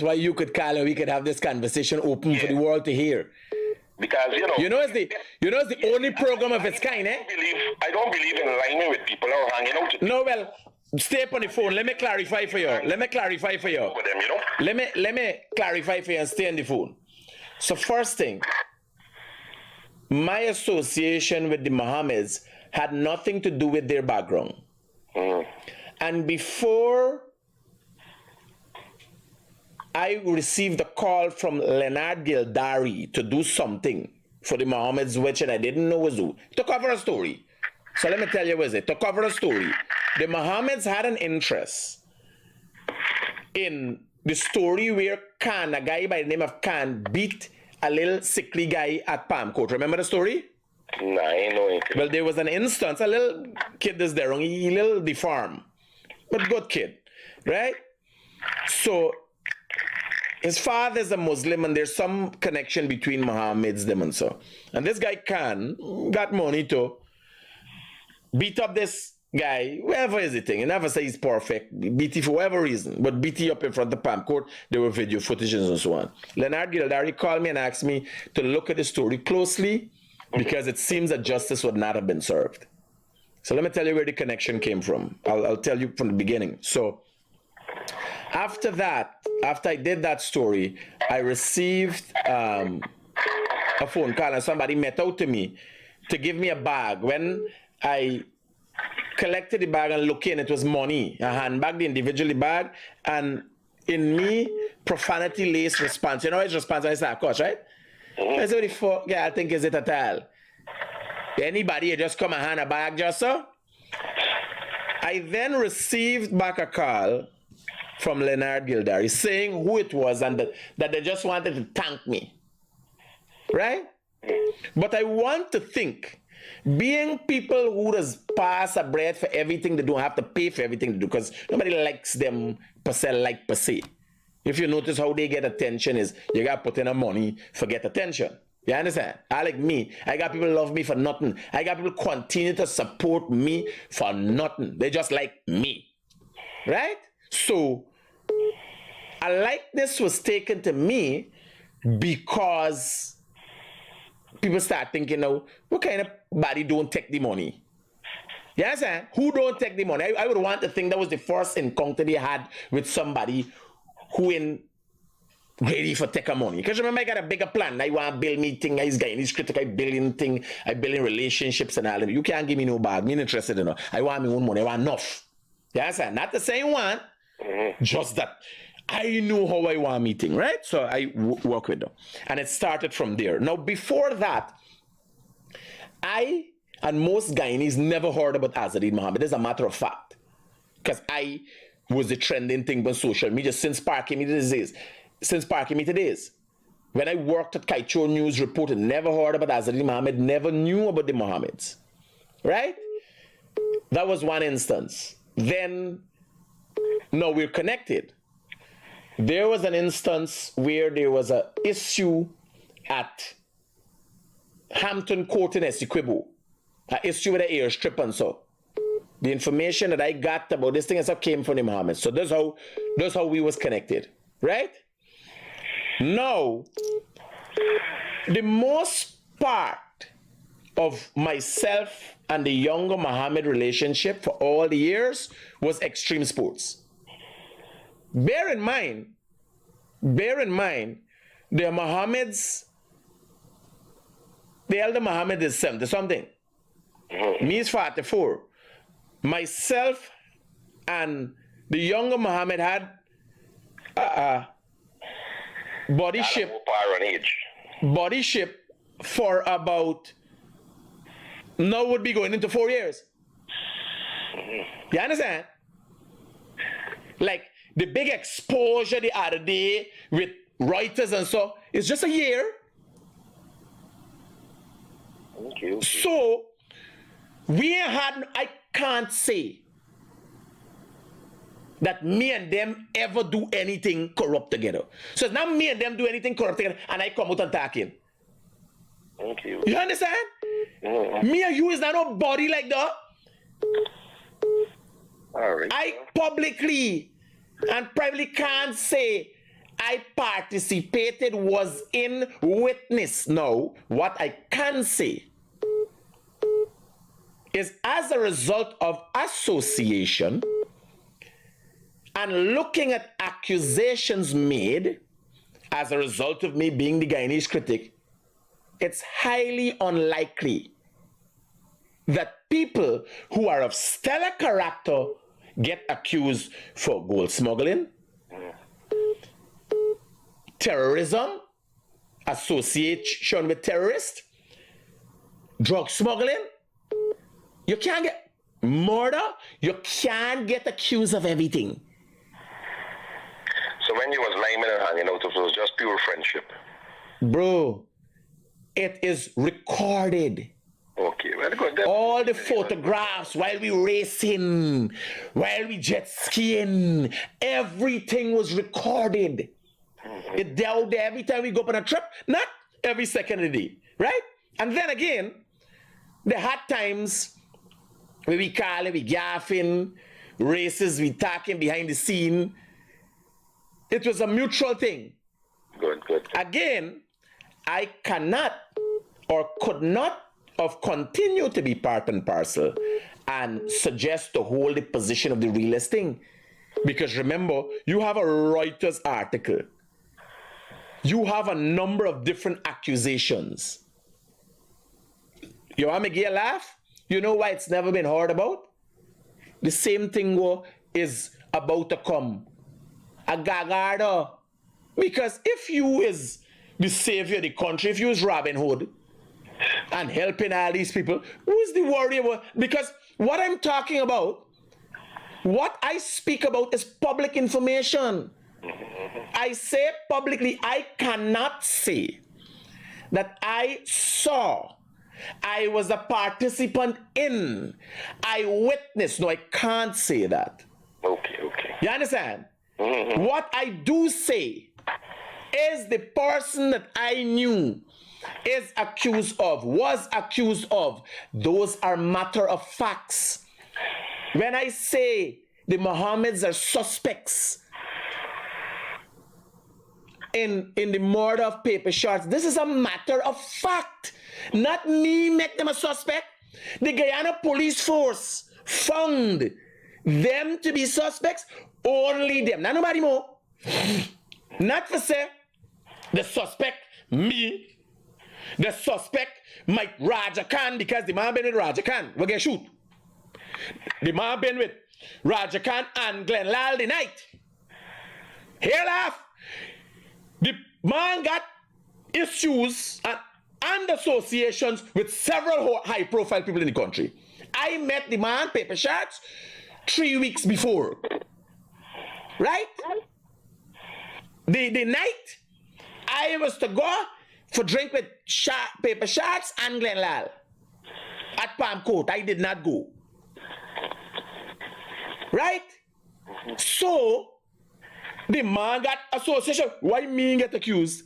why you could call and we could have this conversation open for the world to hear. Because it's the only program of its kind, eh? I don't believe in aligning with people or hanging out with people. No, well, stay up on the phone. Let me clarify for you. With them, you know? Let me clarify for you and stay on the phone. So first thing, my association with the Mohammeds had nothing to do with their background. And before I received a call from Leonard Gildari to do something for the Mohammeds, which I didn't know was who, to cover a story. So let me tell you what is it. To cover a story, the Mohammeds had an interest in the story where Khan, a guy by the name of Khan, beat a little sickly guy at Palm Court. Remember the story? No, I ain't know it. Well, there was an instance, a little kid is there, a little deformed, but good kid, right? So his father's a Muslim, and there's some connection between Mohammeds them and so. And this guy Khan got money to beat up this guy, whoever is it thing. You never say he's perfect. Beat it for whatever reason, but beat it up in front of the Palm Court. There were video footages and so on. Leonard Gildari called me and asked me to look at the story closely because it seems that justice would not have been served. So let me tell you where the connection came from. I'll tell you from the beginning. So after that, after I did that story, I received a phone call and somebody met out to me to give me a bag. When I collected the bag and looked in, it was money, a handbag, the individual bag, and in me, profanity-laced response. You know his response? I said, of course, right? I said, what the fuck, yeah, I think is it at all? Anybody just come and hand a bag just so? I then received back a call from Leonard Gildari saying who it was and that they just wanted to thank me, right? But I want to think, being people who just pass a bread for everything, they don't have to pay for everything they do because nobody likes them per se. If you notice how they get attention is you got to put in a money for get attention. You understand? I like me. I got people love me for nothing. I got people continue to support me for nothing. They just like me, right? So a likeness was taken to me because people start thinking now, what kind of body don't take the money? You understand? Who don't take the money? I would want to think that was the first encounter they had with somebody who in ready for take a money. Because remember, I got a bigger plan. I want to build me thing. He's Guyanese Critic. I building thing. I building relationships and all of it. You can't give me no bag. Me not interested in it. I want my own money. I want enough. You understand? Not the same one. Just that I know how I want meeting, right? So I work with them. And it started from there. Now, before that, I and most Guyanese never heard about Azadeen Mohammed. As a matter of fact. Because I was the trending thing on social media since Parky Me days. When I worked at Kaicho News Reporter, never heard about Azadeen Mohammed, never knew about the Mohammeds. Right? That was one instance. Then, no, we're connected. There was an instance where there was an issue at Hampton Court in Essequibo. An issue with the airstrip and so. The information that I got about this thing and stuff came from the Mohammeds. So that's how we was connected. Right? Now, the most part of myself and the younger Mohammed relationship for all the years was extreme sports. Bear in mind, the Mohammeds, the elder Mohammed is 70-something. Me is 44. Myself and the younger Mohammed had body ship for about, now would be going into 4 years. You understand? Like the big exposure the other day with Reuters and so, it's just a year. Okay. So, I can't say that me and them ever do anything corrupt together. So it's not me and them do anything corrupt together and I come out and attacking. Okay. You understand? Me and you is not no body like that. All right. I publicly and privately can't say I participated, was in witness. No, what I can say is as a result of association and looking at accusations made as a result of me being the Guyanese critic, it's highly unlikely that people who are of stellar character get accused for gold smuggling, terrorism, association with terrorists, drug smuggling. You can't get murder. You can't get accused of everything. So when you was liming and hanging out, it was just pure friendship. Bro, it is recorded. Okay, well, good. All the photographs while we racing, while we jet skiing, everything was recorded. It dealt there every time we go on a trip, not every second of the day, right? And then again, the hard times where we call it, we gaffing, races, we talking behind the scene. It was a mutual thing. Good, good. Again, I cannot or could not have continued to be part and parcel and suggest to hold the position of the realest thing. Because remember, you have a Reuters article. You have a number of different accusations. You want me to get a laugh? You know why it's never been heard about? The same thing is about to come. A gagarda. Because if you is the savior of the country, if you is Robin Hood and helping all these people, who is the worry about? Because what I'm talking about, what I speak about is public information. I say publicly, I cannot say that I saw, I was a participant in, I witnessed. No, I can't say that. Okay, okay. You understand? What I do say is the person that I knew is accused of, was accused of. Those are matter of facts. When I say the Mohammeds are suspects in the murder of Paper Shots, this is a matter of fact. Not me make them a suspect. The Guyana police force found them to be suspects, only them, not nobody more. Not for say the suspect me, the suspect Mike Raja Khan, because the man been with Raja Khan, we get shoot. The man been with Raja Khan and Glenn Lal the night. Here laugh. The man got issues and associations with several high-profile people in the country. I met the man, Paper Shots, 3 weeks before. Right? The night I was to go for drink with Paper Shots and Glenn Lal at Palm Court, I did not go. Right? So, the man got association. Why me get accused?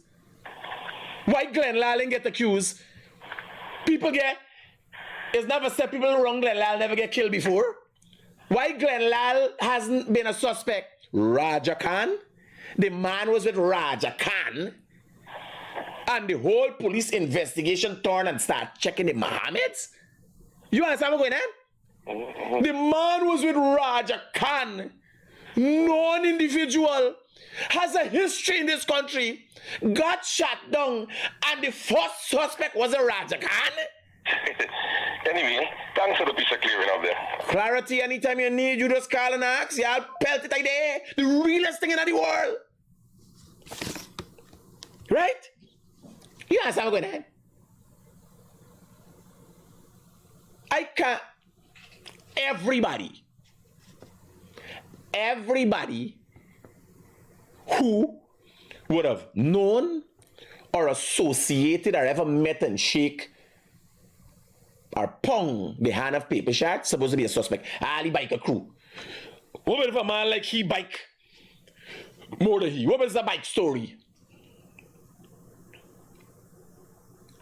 Why Glenn Lal get accused? People get, it's never said people wrong Glenn Lal never get killed before. Why Glenn Lal hasn't been a suspect? Raja Khan. The man was with Raja Khan. And the whole police investigation turned and started checking the Mohammeds. You understand what's going on? The man was with Raja Khan. Known individual. Has a history in this country. Got shot down. And the first suspect was a Raja Khan. Anyway, thanks for the piece of clearing up there. Clarity anytime you need, you just call and ask. Y'all pelt it there. The realest thing in the world. Right? You understand what's going on? I can't. Everybody who would have known or associated or ever met and shake or pong the hand of paper shot, supposed to be a suspect. Ali bike a crew. What if a man like he bike more than he? What is the bike story?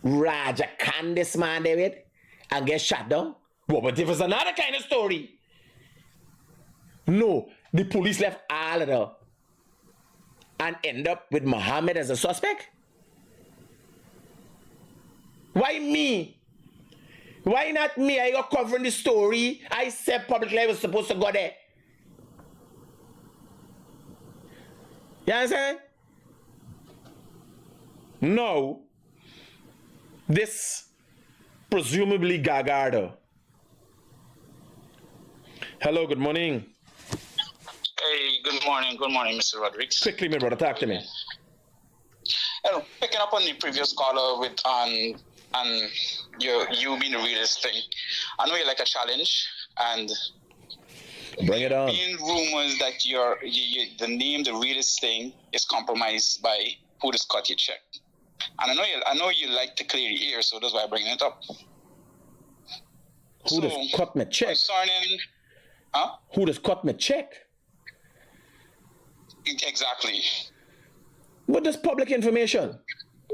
Raja can this man David and get shot down? But if it's another kind of story. No, the police left all of them and end up with Muhammad as a suspect? Why me? Why not me? I got covering the story. I said publicly I was supposed to go there. You understand? No. This presumably Gagardo. Hello, good morning. Hey, good morning, Mr. Rodriguez. Quickly, my brother, talk to me. Hello, picking up on the previous caller with you being the realist thing. I know you like a challenge, and bring it on. Being rumors that the name the realist thing is compromised by who just cut your check. And I know you like to clear the air, so that's why I'm bringing it up. Who just cut my check? Who just cut my check? Exactly. But that's public information.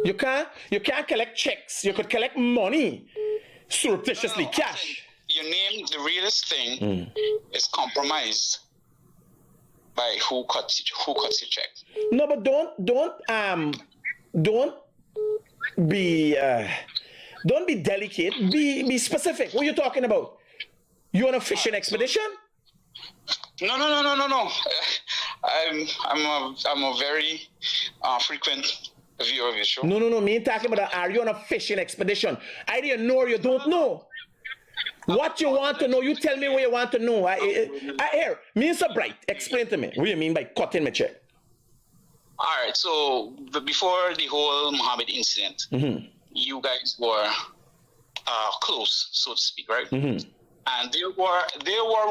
You can't collect checks. You could collect money surreptitiously, cash. Your name, the realest thing, is compromised by who cuts your check. No, but don't be delicate. Be specific. What are you talking about? You on a fishing expedition? No. I'm a very frequent viewer of your show. No. Me talking about are you on a fishing expedition? I didn't know or you don't know. What you want to know, you tell me what you want to know. Here, me so bright. Explain to me what you mean by cutting my check. All right. So before the whole Muhammad incident, you guys were close, so to speak, right? And there were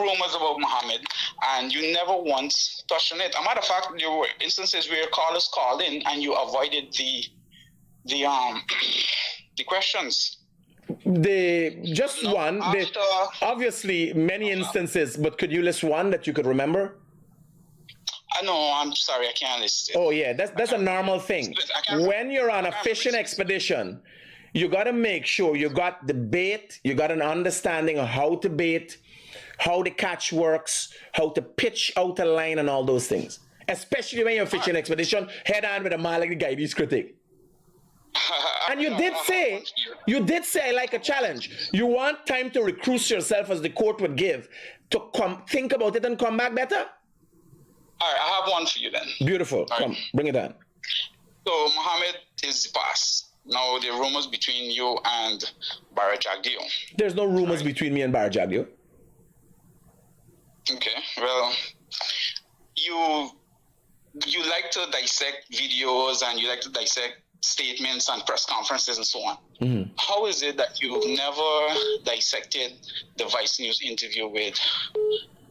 rumors about Muhammad, and you never once touched on it. As a matter of fact, there were instances where callers called in and you avoided the questions. Obviously many instances, but could you list one that you could remember? No, I'm sorry, I can't list it. Oh yeah, that's a normal thing. When you're on a fishing expedition, you got to make sure you got the bait, you got an understanding of how to bait, how the catch works, how to pitch out a line and all those things. Especially when you're fishing expedition, head on with a man like the Guyanese Critic. And you did say I like a challenge. You want time to recruit yourself, as the court would give, to think about it and come back better? All right, I have one for you then. Beautiful. Come, bring it on. So Muhammad is the past. Now the rumors between you and Bara Jagdeo. There's no rumors between me and Bara Jagdeo. Okay, well, you like to dissect videos and you like to dissect statements and press conferences and so on. How is it that you've never dissected the Vice News interview with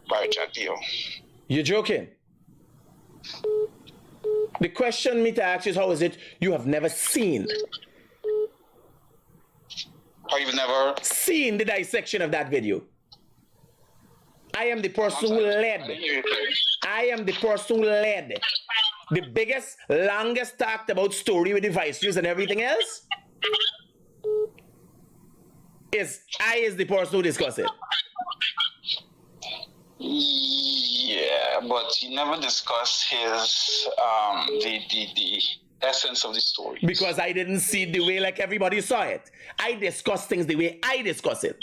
Bara Jagdeo? You're joking. The question me to ask you is, how is it you have never seen? How you've never seen the dissection of that video? I am the person who led. I am the person who led the biggest, longest talked about story with the Vice News and everything else. Is the person who discussed it. Yeah, but you never discussed his the essence of the story. Because I didn't see it the way like everybody saw it. I discuss things the way I discuss it.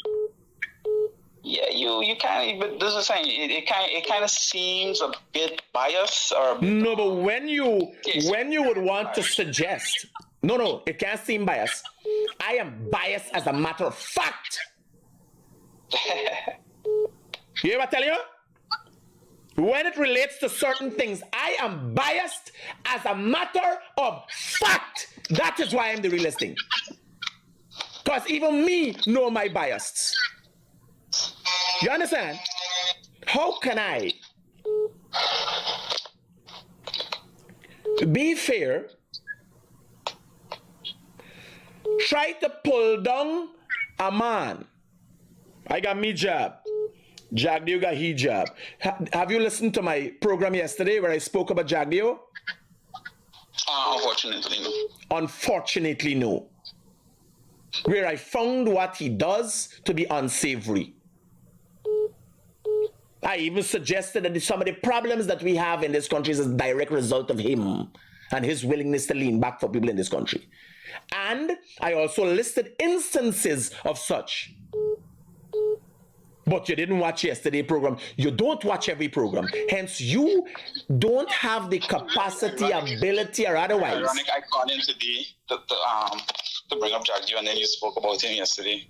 Yeah, you kind of, but this is saying it kind of seems a bit biased or. No, but when you would want to suggest, no, it can't seem biased. I am biased as a matter of fact. You hear what I tell you? When it relates to certain things, I am biased as a matter of fact. That is why I'm the realest thing. Because even me know my bias. You understand? How can I be fair, try to pull down a man I got me job. Jagdeo got he job. Have you listened to my program yesterday where I spoke about Jagdeo? Unfortunately, no. Unfortunately, no. Where I found what he does to be unsavory. I even suggested that some of the problems that we have in this country is a direct result of him and his willingness to lean back for people in this country. And I also listed instances of such. But you didn't watch yesterday's program. You don't watch every program. Hence, you don't have the capacity, ability, or otherwise. Ironic, I called in today to bring up Jagdeo, and then you spoke about him yesterday.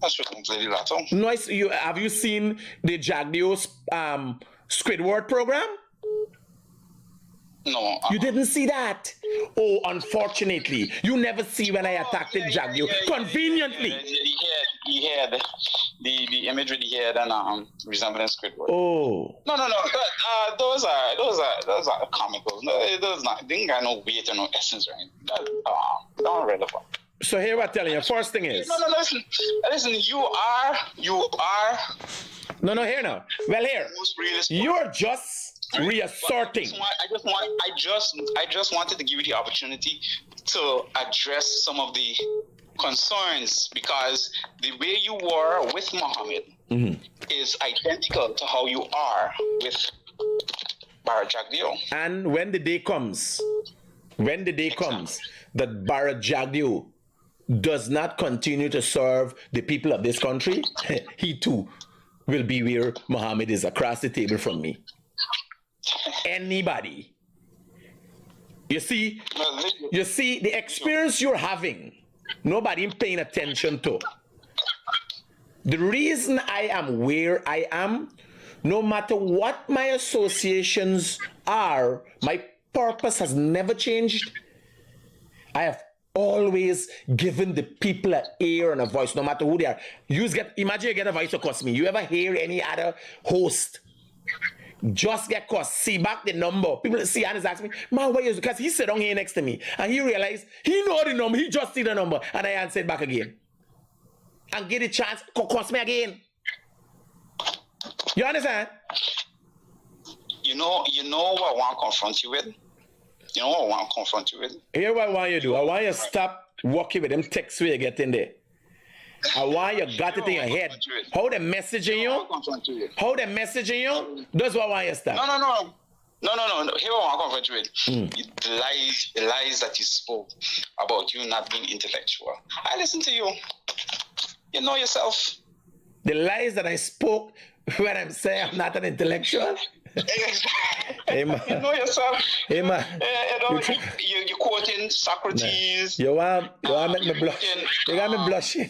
That's what completely lateral. No, have you seen the Jagdeo Squidward program? No. You didn't see that? Oh, unfortunately. You never see when I attacked Jagdeo. Conveniently. He had the imagery he had and resembling Squidward. Oh. No. Those are comical. No, those not. They ain't got no weight or no essence or anything. Not relevant. So here I'm telling you. First thing is. No. Listen. You are. No. Here now. Well, here. You're just reasserting. I just wanted to give you the opportunity to address some of the concerns, because the way you were with Muhammad is identical to how you are with Barra Jagdeo. And when the day comes that Barra Jagdeo does not continue to serve the people of this country, he too will be where Muhammad is, across the table from me. Anybody. You see the experience you're having, nobody paying attention to. The reason I am where I am, no matter what my associations are, my purpose has never changed. I have always given the people an ear and a voice, no matter who they are. Imagine you get a voice across me. You ever hear any other host just get caught, see back the number? People see and ask me, man, why is it? Because he sat down here next to me and he realized he know the number, he just see the number, and I answered back again. And get a chance, cost me again. You understand? You know what I want to confront you with? You know what I want to confront you with? Here what I want you to do. I want you to stop walking with them texts where you get in there. I want you got it in your head. How they messaging you? How they messaging you? That's what I want you to stop. No. Here I want to confront you with. The lies that you spoke about you not being intellectual. I listen to you. You know yourself. The lies that I spoke when I'm saying I'm not an intellectual? Hey, man. You know yourself. Hey, man. You're quoting Socrates. You want to make me blush? You got me blushing.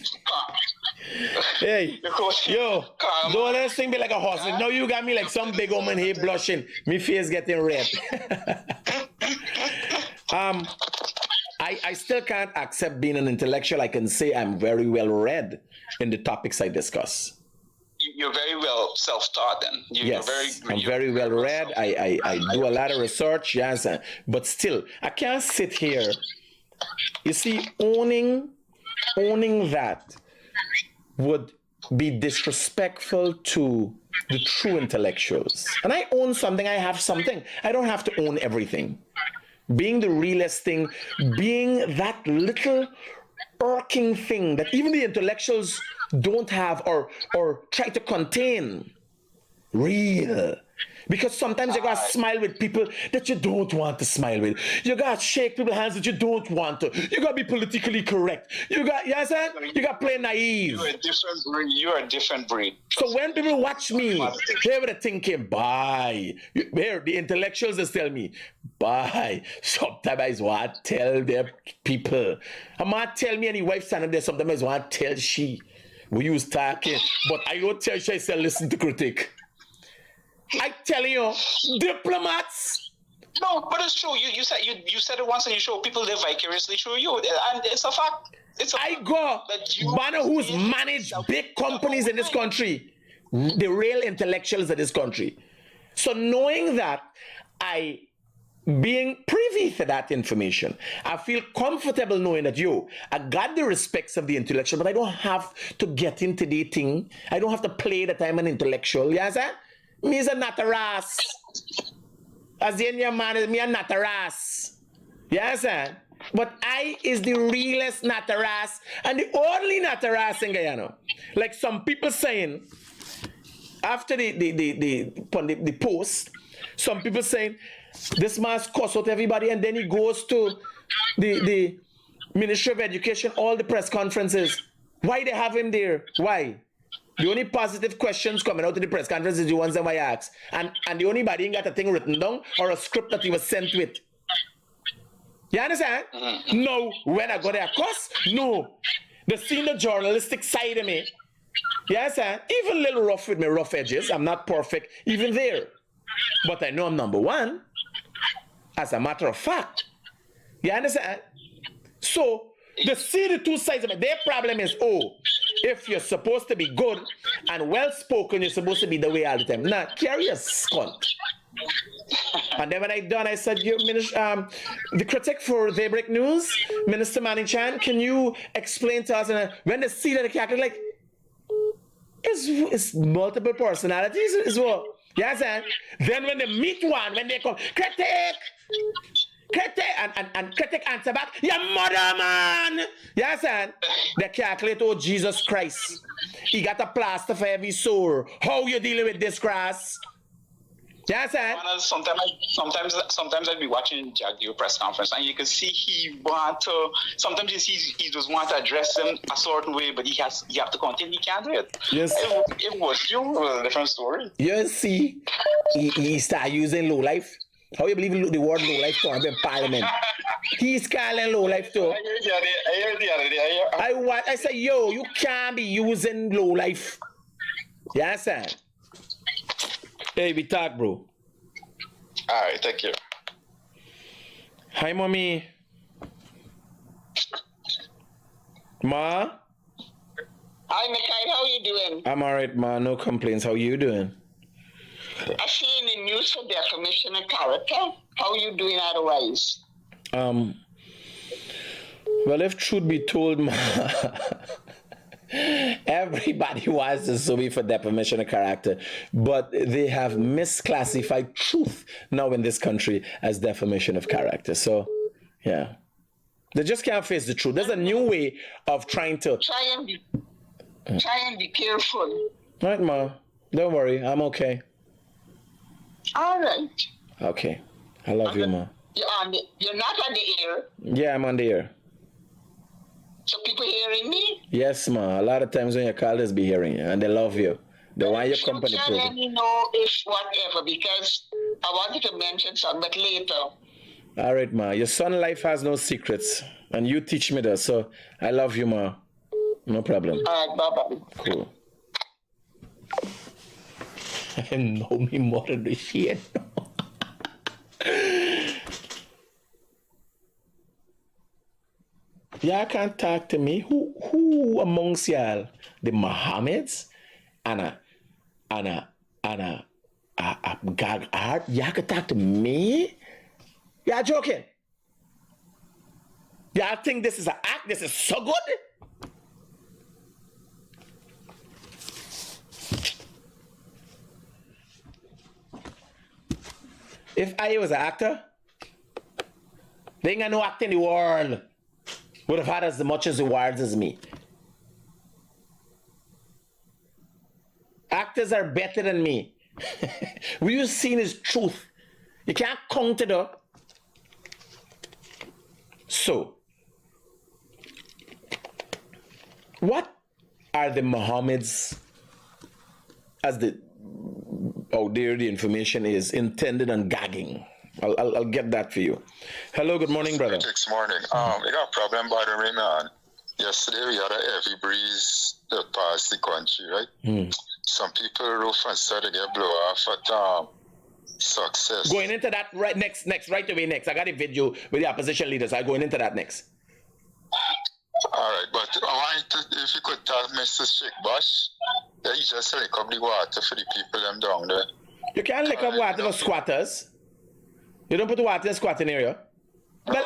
Hey, yo, don't let this thing be like a horse. Now you got me like some big woman here blushing. Me face getting red. I still can't accept being an intellectual. I can say I'm very well read in the topics I discuss. You're very well self-taught then. Yes, I'm very well read. I do a lot of research, yes, but still, I can't sit here. You see, owning that would be disrespectful to the true intellectuals. And I own something, I have something. I don't have to own everything. Being the realest thing, being that little irking thing that even the intellectuals don't have or try to contain. Real. Because sometimes you gotta smile with people that you don't want to smile with. You gotta shake people's hands that you don't want to. You gotta be politically correct. You understand? You gotta play naive. You're a different breed. So when people watch me, they were thinking, bye. Here, the intellectuals just tell me, bye. Sometimes I want to tell their people. I might tell me any wife standing there, sometimes I want to tell she. We use talking, but I don't tell she, I say listen to Critic. I tell you, diplomats. No, but it's true. You said it once, and you show people live vicariously through you, and it's a fact. I go Banner who's managed big companies in this country, the real intellectuals of this country. So knowing that, I being privy to that information, I feel comfortable knowing that, I got the respects of the intellectual, but I don't have to get into the thing. I don't have to play that I'm an intellectual. You understand? Me is a nataras. As the Indian man is me a nataras. You understand? But I is the realest nataras and the only nataras in Guyana. Like some people saying, after the post, some people saying, this man's cuss out everybody, and then he goes to the Ministry of Education, all the press conferences. Why they have him there? Why? The only positive questions coming out of the press conference is the ones that I asked. And the only body ain't got a thing written down or a script that he was sent with. You understand? No, when I go there, cuss? No. They seen the journalistic side of me. You understand? Even a little rough with my rough edges. I'm not perfect, even there. But I know I'm number one. As a matter of fact. You understand? So, they see the two sides of it. Their problem is, if you're supposed to be good and well-spoken, you're supposed to be the way all the time. Nah, carry a scunt. And then when I done, I said, the critic for Daybreak News, Minister Manny Chan, can you explain to us? And when they see that the character, like, it's multiple personalities as well. You understand? Then when they meet one, when they come, critic, and critic answer back, your mother, man. You understand? They calculate, Jesus Christ. He got a plaster for every sore. How you dealing with this, Cross? You understand? Sometimes I'd be watching Jack Dio press conference, and you can see he want to. Sometimes you see he just want to address them a certain way, but you have to continue. He can't do it. Yes. It was a different story. You see, he started using low life. How you believe the word low life term in Parliament? He's calling low life too. I heard the other day. I said, you can't be using low life. You understand? Hey, we talk, bro. All right, thank you. Hi, mommy. Ma? Hi, Mikhail. How you doing? I'm all right, ma. No complaints. How you doing? I see in the news for defamation of character. How you doing otherwise? Well, if truth be told, ma, everybody wants to sue me for defamation of character, but they have misclassified truth now in this country as defamation of character. So, yeah. They just can't face the truth. There's a new way of trying to... Try and be careful. All right, ma. Don't worry. I'm okay. All right. Okay. I love you, ma. You're not on the air. Yeah, I'm on the air. So people hearing me? Yes, ma. A lot of times when you call, they'll be hearing you, and they love you. They want your company program. Let me know if whatever, because I wanted to mention something, but later. All right, ma. Your son life has no secrets, and you teach me that, so I love you, ma. No problem. All right, bye-bye. Cool. I know me more than the shit. Y'all can't talk to me. Who amongst y'all? The Mohammeds? Anna gag art? Y'all can talk to me? Y'all joking? Y'all think this is an act? This is so good? If I was an actor, they ain't got no acting in the world. Would have had as much as awards as me. Actors are better than me. What you've seen is truth. You can't count it up. So, what are the Mohammeds, as the out there the information is, intended on gagging? I'll get that for you. Hello, good morning, brother. This morning. We got a problem bothering me, man. Yesterday we had a heavy breeze that passed the country, right? Some people roof and started to get blow off at success. Going into that right next, right away next. I got a video with the opposition leaders. I'm going into that next. All right, but I want to, if you could tell Mr. Sheikh Bush that he just lick up the water for the people them down there. You can't lick up water for squatters. You don't put the water in the squatting area? Well,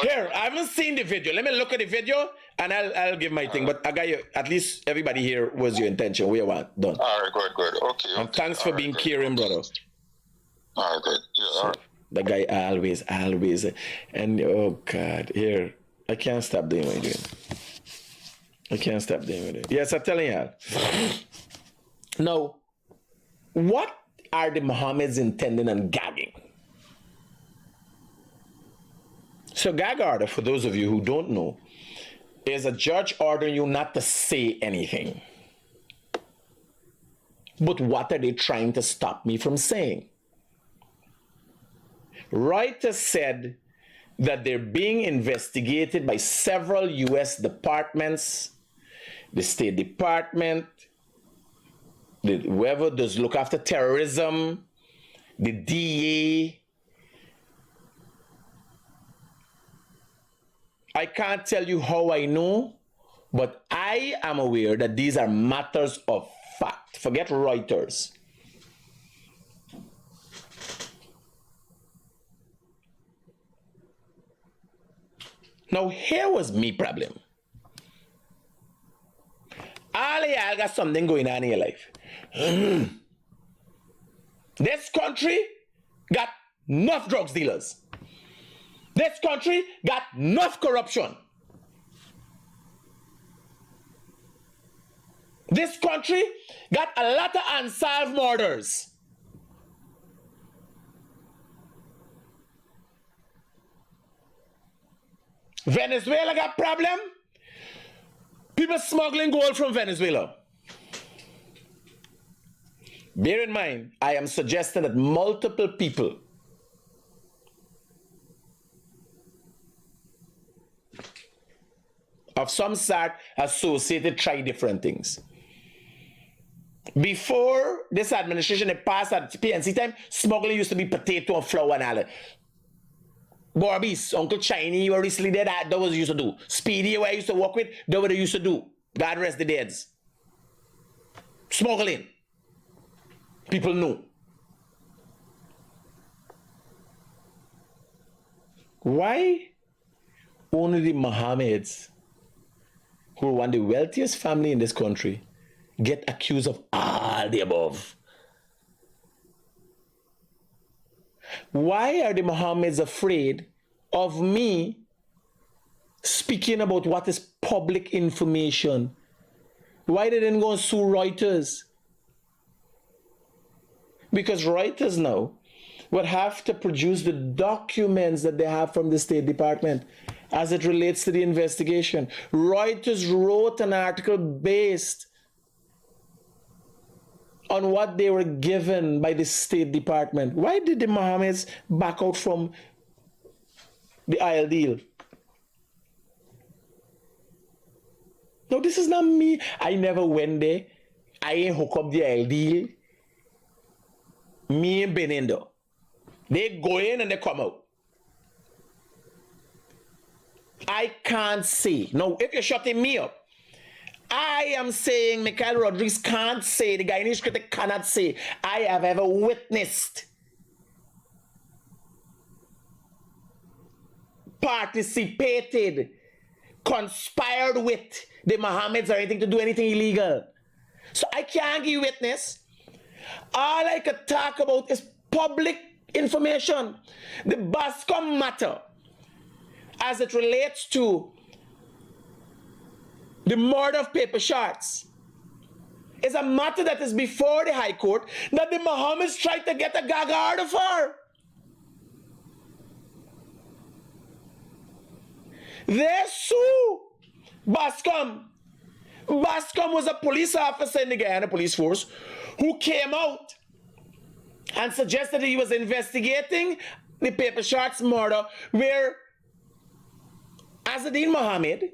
here, I haven't seen the video. Let me look at the video and I'll give my thing. But I got you, at least everybody here was your intention. We are done. All right, good. Okay. And thanks for being caring, brother. All right, good. Yeah, all right. The guy always. And oh, God, here. I can't stop doing what you're doing. I can't stop doing what you're doing. Yes, I'm telling you. Now, what are the Mohammeds intending on gagging? So gag order, for those of you who don't know, is a judge ordering you not to say anything. But what are they trying to stop me from saying? Reuters said that they're being investigated by several U.S. departments, the State Department, whoever does look after terrorism, the DA. I can't tell you how I know, but I am aware that these are matters of fact. Forget Reuters. Now, here was me problem. All of y'all got something going on in your life. This country got enough drugs dealers. This country got enough corruption. This country got a lot of unsolved murders. Venezuela got problem. People smuggling gold from Venezuela. Bear in mind, I am suggesting that multiple people of some sort associated try different things. Before this administration had passed at PNC time, smuggling used to be potato and flour and all that. Barbies, Uncle Chinese, who recently did that was what they used to do. Speedy, who I used to work with, that what they used to do. God rest the deads. Smuggling. People knew. Why only the Mohammeds, who are one of the wealthiest family in this country, get accused of all the above? Why are the Mohammeds afraid of me speaking about what is public information? Why they didn't go and sue Reuters? Because Reuters now would have to produce the documents that they have from the State Department as it relates to the investigation. Reuters wrote an article based on what they were given by the State Department. Why did the Mohammeds back out from the oil deal? No, this is not me. I never went there. I ain't hook up the oil deal. Me and Benindo. They go in and they come out. I can't say. No, if you're shutting me up, I am saying Michael Rodriguez can't say, the Guyanese Critic cannot say, I have ever witnessed, participated, conspired with the Mohammeds or anything to do anything illegal. So I can't give witness. All I could talk about is public information. The Bascom matter, as it relates to the murder of Paper Sharks, is a matter that is before the High Court that the Mohammeds tried to get a gag order for. They sue Bascom. Bascom was a police officer in the Guyana police force who came out and suggested that he was investigating the Paper Sharks murder, where Azzedine Mohammed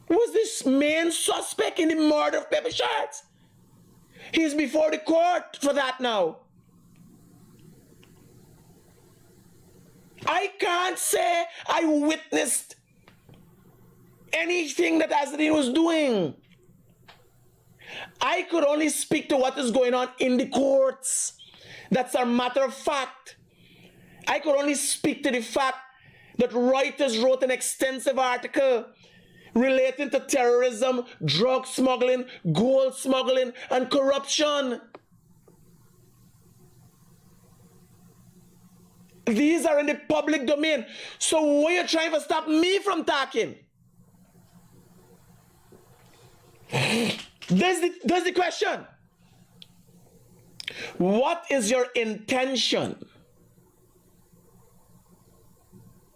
was this main suspect in the murder of Paper Sharks. He's before the court for that now. I can't say I witnessed anything that Azzedine was doing. I could only speak to what is going on in the courts. That's a matter of fact. I could only speak to the fact that Reuters wrote an extensive article relating to terrorism, drug smuggling, gold smuggling, and corruption. These are in the public domain. So why are you trying to stop me from talking? That's the question. What is your intention?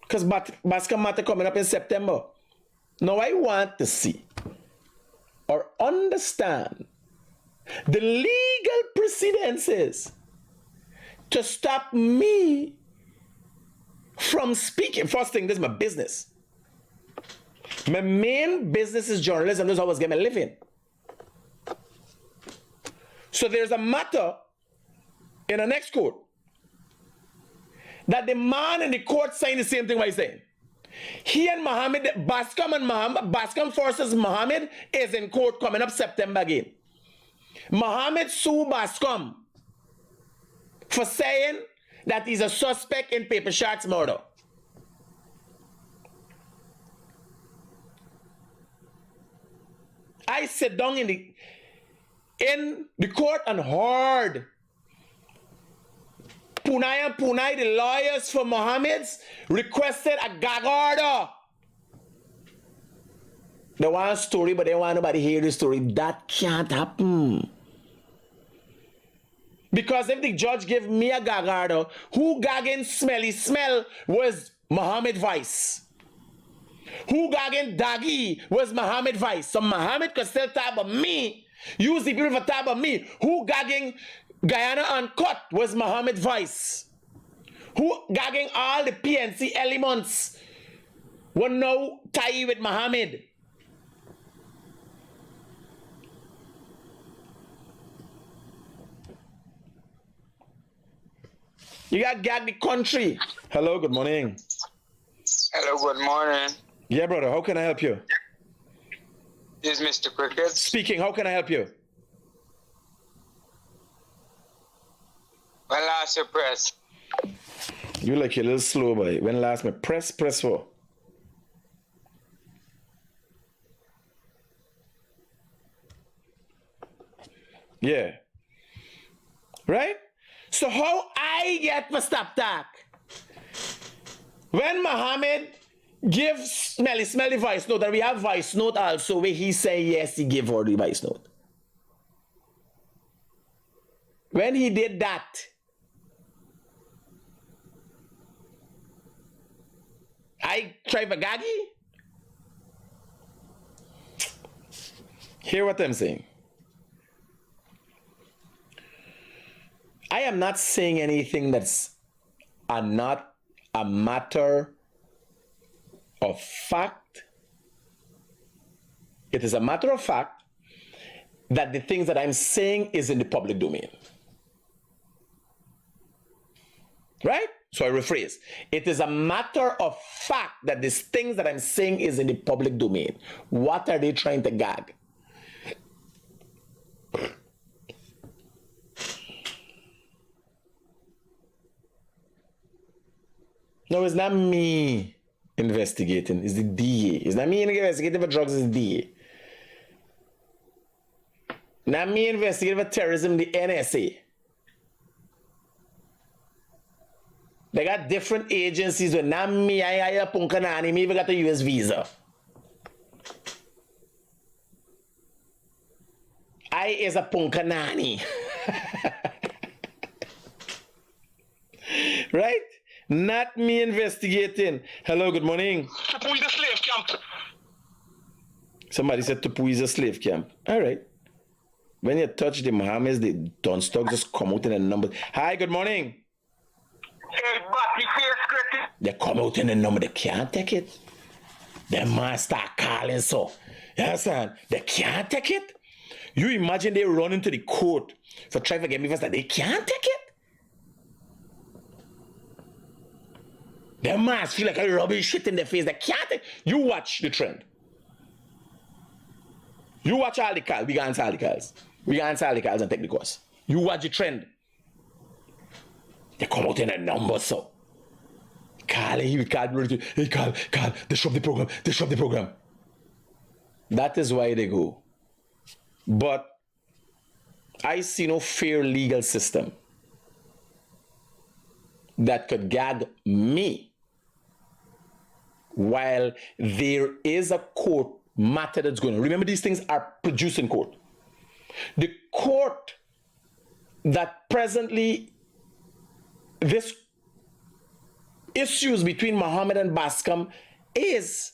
Because Bascom Matter coming up in September. Now I want to see or understand the legal precedences to stop me from speaking. First thing, this is my business. My main business is journalism. This is how I was getting a living. So there's a matter in the next court that the man in the court saying the same thing what he's saying. He and Mohammed, Bascom versus Mohammed is in court coming up September again. Mohammed sued Bascom for saying that he's a suspect in Paper Shark's murder. I sit down in the court and heard Punai, the lawyers for Mohammed's, requested a gag order. They want a story, but they want nobody to hear the story. That can't happen. Because if the judge gave me a gag order, who gagging smelly smell was Mohammed Vice. Who gagging daggy was Mohammed Vice. So Mohammed could still talk about me. Use the people for talk about me. Who gagging Guyana Uncut was Mohammed Vice. Who gagging all the PNC elements were now tie with Mohammed. You got gag the country. Hello, good morning. Hello, good morning. Yeah, brother, how can I help you? This is Mr. Cricket. Speaking, how can I help you? When last you press? You like a little slow, boy. When last me press for? Yeah. Right? So how I get for stop talk? When Mohammed gives smelly voice note, and we have voice note also where he say yes, he gave her the voice note. When he did that, I try for gaggy. Hear what I'm saying. I am not saying anything that's not a matter of fact. It is a matter of fact that the things that I'm saying is in the public domain. Right? So I rephrase. It is a matter of fact that these things that I'm saying is in the public domain. What are they trying to gag? No, it's not me investigating. It's the DA. It's not me investigating for drugs. It's the DA. Not me investigating for terrorism. The NSA. They got different agencies. But not me. I a punkanani. Me even got a US visa. I is a punkanani. Right? Not me investigating. Hello, good morning. Tupu is a slave camp. Somebody said Tupu is a slave camp. All right. When you touch the Mohammeds, the Don Stock just come out in a number. Hi, good morning. Hey, but you face Critic. They come out in a number. They can't take it. They must start calling so. You understand? They can't take it. You imagine they run into the court for trying to get me first that they can't take it. They must feel like a rubbish shit in their face. They can't take. You watch the trend. You watch all the calls. We can answer all the calls. We can answer all the calls and take the course. You watch the trend. They come out in a number so. Carl, he would call, hey, Carl, disrupt the program. That is why they go. But I see no fair legal system that could gag me while there is a court matter that's going on. Remember, these things are produced in court. The court that presently this issues between Mohammed and Bascom is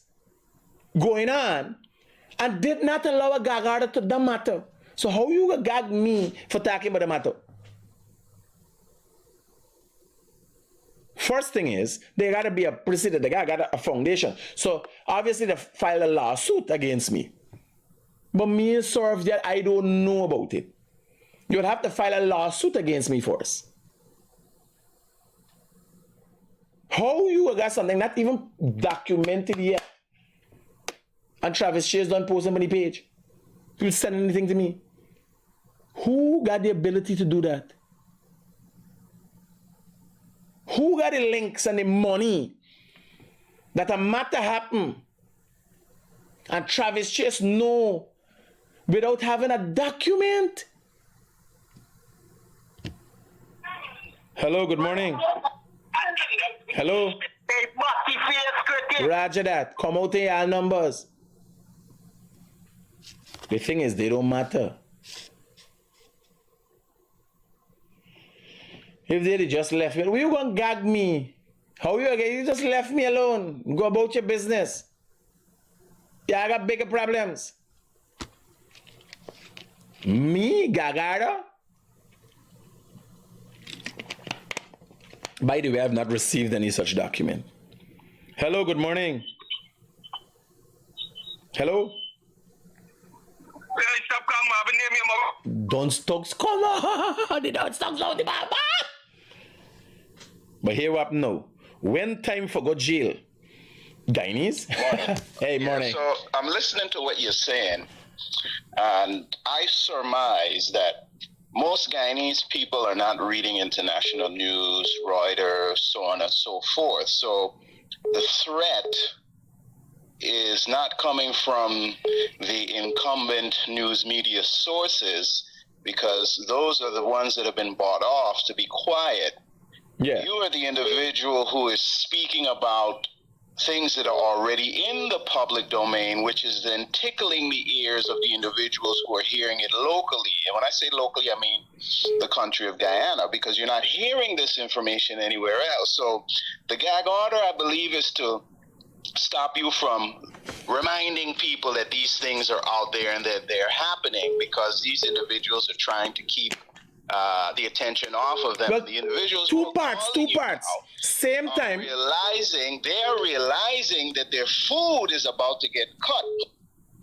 going on and did not allow a gag order to the matter. So how you gonna gag me for talking about the matter? First thing is, they gotta be a precedent, they gotta a foundation. So obviously they filed a lawsuit against me. But me serve that I don't know about it. You would have to file a lawsuit against me first. How you got something not even documented yet? And Travis Chase don't post on the page. You send anything to me. Who got the ability to do that? Who got the links and the money that a matter happen and Travis Chase know without having a document? Hello, good morning. Hello. Roger that. Come out in your numbers. The thing is, they don't matter. If they just left me, you gonna gag me? How you again? You just left me alone. Go about your business. Yeah, I got bigger problems. Me, Gagara? By the way, I have not received any such document. Hello, good morning. Hello? Don't stocks come on. They don't stocks out the baba. But here what now? When time for go jail? Guyanese? Hey, morning. So I'm listening to what you're saying, and I surmise that most Guyanese people are not reading international news, Reuters, so on and so forth. So the threat is not coming from the incumbent news media sources, because those are the ones that have been bought off to be quiet. Yeah. You are the individual who is speaking about things that are already in the public domain, which is then tickling the ears of the individuals who are hearing it locally. And when I say locally, I mean the country of Guyana, because you're not hearing this information anywhere else. So the gag order, I believe, is to stop you from reminding people that these things are out there and that they're happening, because these individuals are trying to keep the attention off of them. But the individuals two parts. Same time. They're realizing that their food is about to get cut,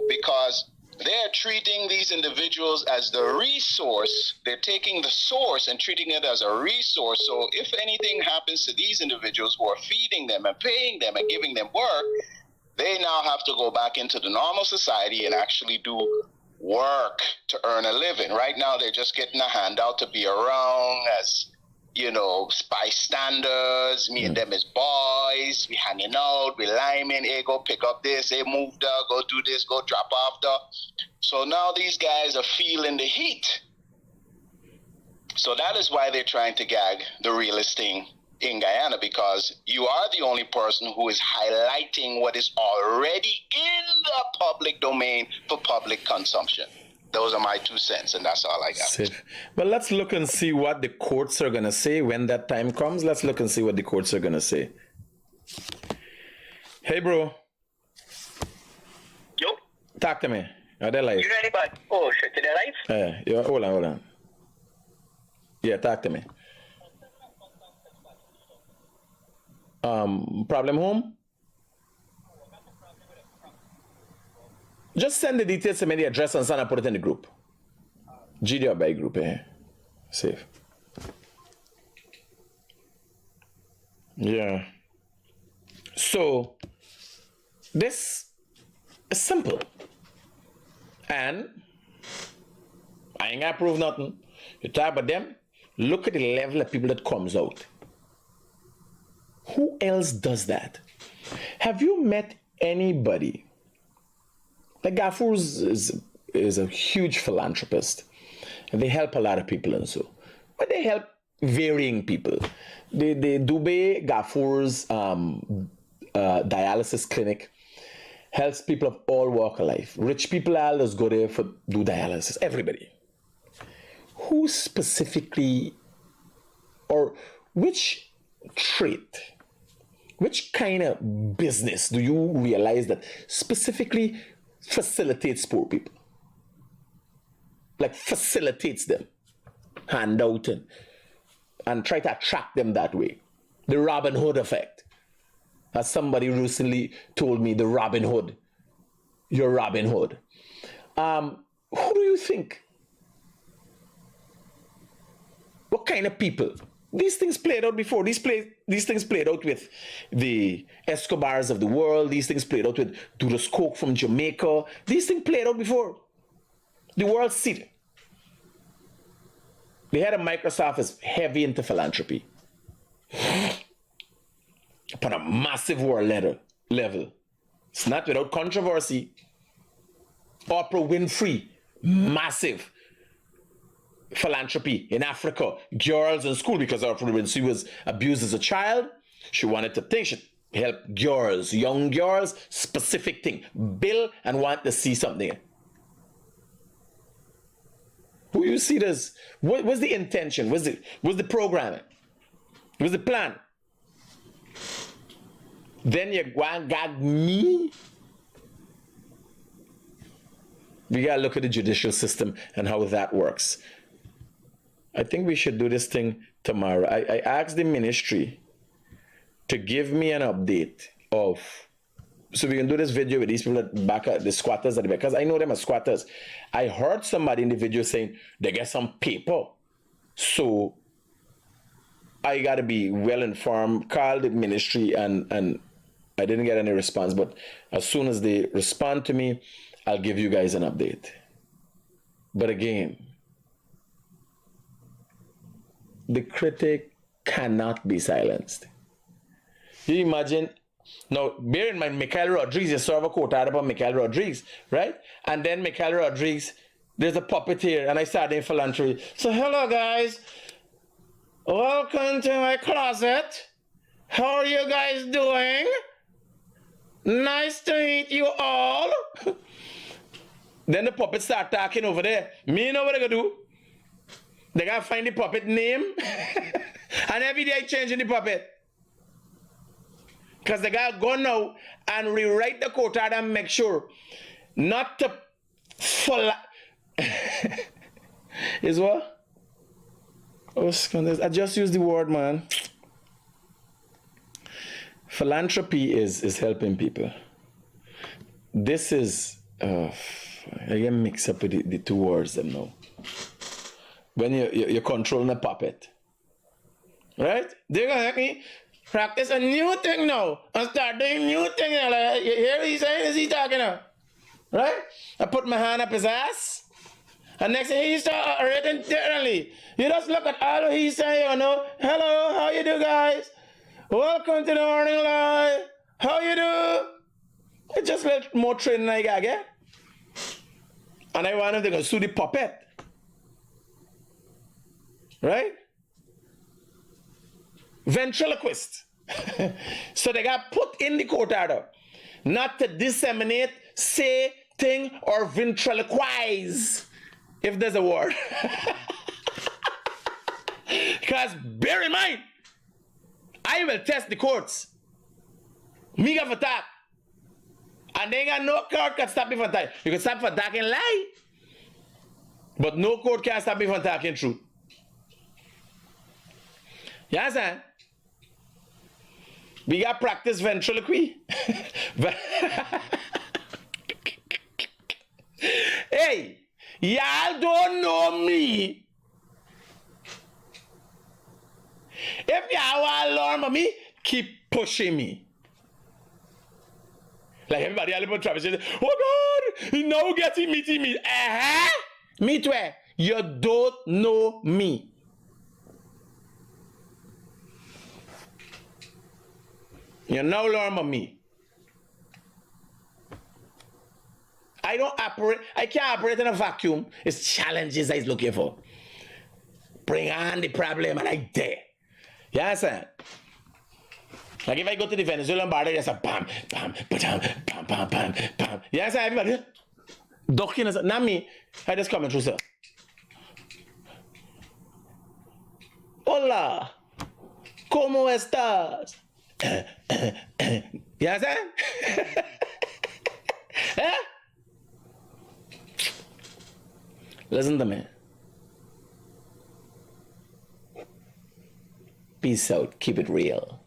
because they're treating these individuals as the resource. They're taking the source and treating it as a resource. So if anything happens to these individuals who are feeding them and paying them and giving them work, they now have to go back into the normal society and actually do work to earn a living. Right now, they're just getting a handout to be around as, you know, bystanders. Me and them as boys. We hanging out, we liming, hey, go pick up this, hey, move there, go do this, go drop off there. So now these guys are feeling the heat. So that is why they're trying to gag the realest thing in Guyana, because you are the only person who is highlighting what is already in the public domain for public consumption. Those are my 2 cents, and that's all I got. Well, let's look and see what the courts are going to say when that time comes. Let's look and see what the courts are going to say. Hey, bro. Yo. Talk to me. Are they live? You ready, bud? Oh, shit. Are they live? Yeah, hold on. Yeah, talk to me. Problem home? Just send the details to me, the address, and son, and put it in the group. GD by group, Safe. Yeah. So, this is simple. And I ain't gonna prove nothing. You talk about them, look at the level of people that comes out. Who else does that? Have you met anybody? Like Gafoor is a huge philanthropist. And they help a lot of people and so. But they help varying people. The Dubai Gafoor's dialysis clinic helps people of all walks of life. Rich people all just go there for do dialysis. Everybody. Who specifically, or which trait, which kind of business do you realize that specifically facilitates poor people? Like facilitates them, hand out and try to attract them that way. The Robin Hood effect. As somebody recently told me, the Robin Hood. You're Robin Hood. Who do you think? What kind of people? These things played out before. These things played out with the Escobars of the world. These things played out with Duras Coke from Jamaica. These things played out before. The world see it. The head of Microsoft is heavy into philanthropy. Upon a massive world level. It's not without controversy. Oprah Winfrey, massive philanthropy in Africa. Girls in school, because Oprah Winfrey was abused as a child. She wanted to think she'd help girls, young girls, specific thing. Bill and want to see something. Who you see this? What was the intention? Was the programming? Was the plan? Then you go and gag me? We gotta look at the judicial system and how that works. I think we should do this thing tomorrow. I asked the ministry to give me an update of, so we can do this video with these people at back at the squatters at the back, because I know them as squatters. I heard somebody in the video saying they get some paper. So I gotta be well informed, call the ministry, and I didn't get any response, but as soon as they respond to me, I'll give you guys an update. But again, the critic cannot be silenced. You imagine, now bear in mind, Michael Rodriguez, you saw a quote out about Michael Rodriguez, right? And then Michael Rodriguez, there's a puppet here, and I started in philanthropy. So hello guys, welcome to my closet. How are you guys doing? Nice to meet you all. Then the puppet start talking over there. Me know what they gonna do. They gotta find the puppet name. And every day changing the puppet. Because they gotta go now and rewrite the quote out and make sure not to is what? I just used the word, man. Philanthropy is helping people. This is I get mixed up with the two words them now. When you're controlling a puppet, right? They're gonna help me practice a new thing now and start doing new thing. Like, you hear what he's saying? Is he talking now? Right? I put my hand up his ass, and next thing he start writing differently. You just look at all he's saying, you know. Hello, how you do, guys? Welcome to the morning live. How you do? It's just a little more training I got, yeah? And I want them to sue the puppet. Right? Ventriloquist. So they got put in the court order not to disseminate, say, thing, or ventriloquize, if there's a word. Because bear in mind, I will test the courts. Me got for talk. And they ain't got no court can stop me from talking. You can stop for talking lie. But no court can stop me from talking truth. You understand? We got practice ventriloquy. Hey, y'all don't know me. If y'all want to learn me, keep pushing me. Like everybody else on Travis says, oh God, he now getting me. Me too. You don't know me. You now learn about me. I can't operate in a vacuum. It's challenges I'm looking for. Bring on the problem and I there. You understand? Like if I go to the Venezuelan border, there's a bam, bam, bam, bam, bam, bam, bam. You understand? Everybody ducking us. Not me. I just coming through, sir. Hola. ¿Cómo estás? You understand? Eh? Listen to me. Peace out. Keep it real.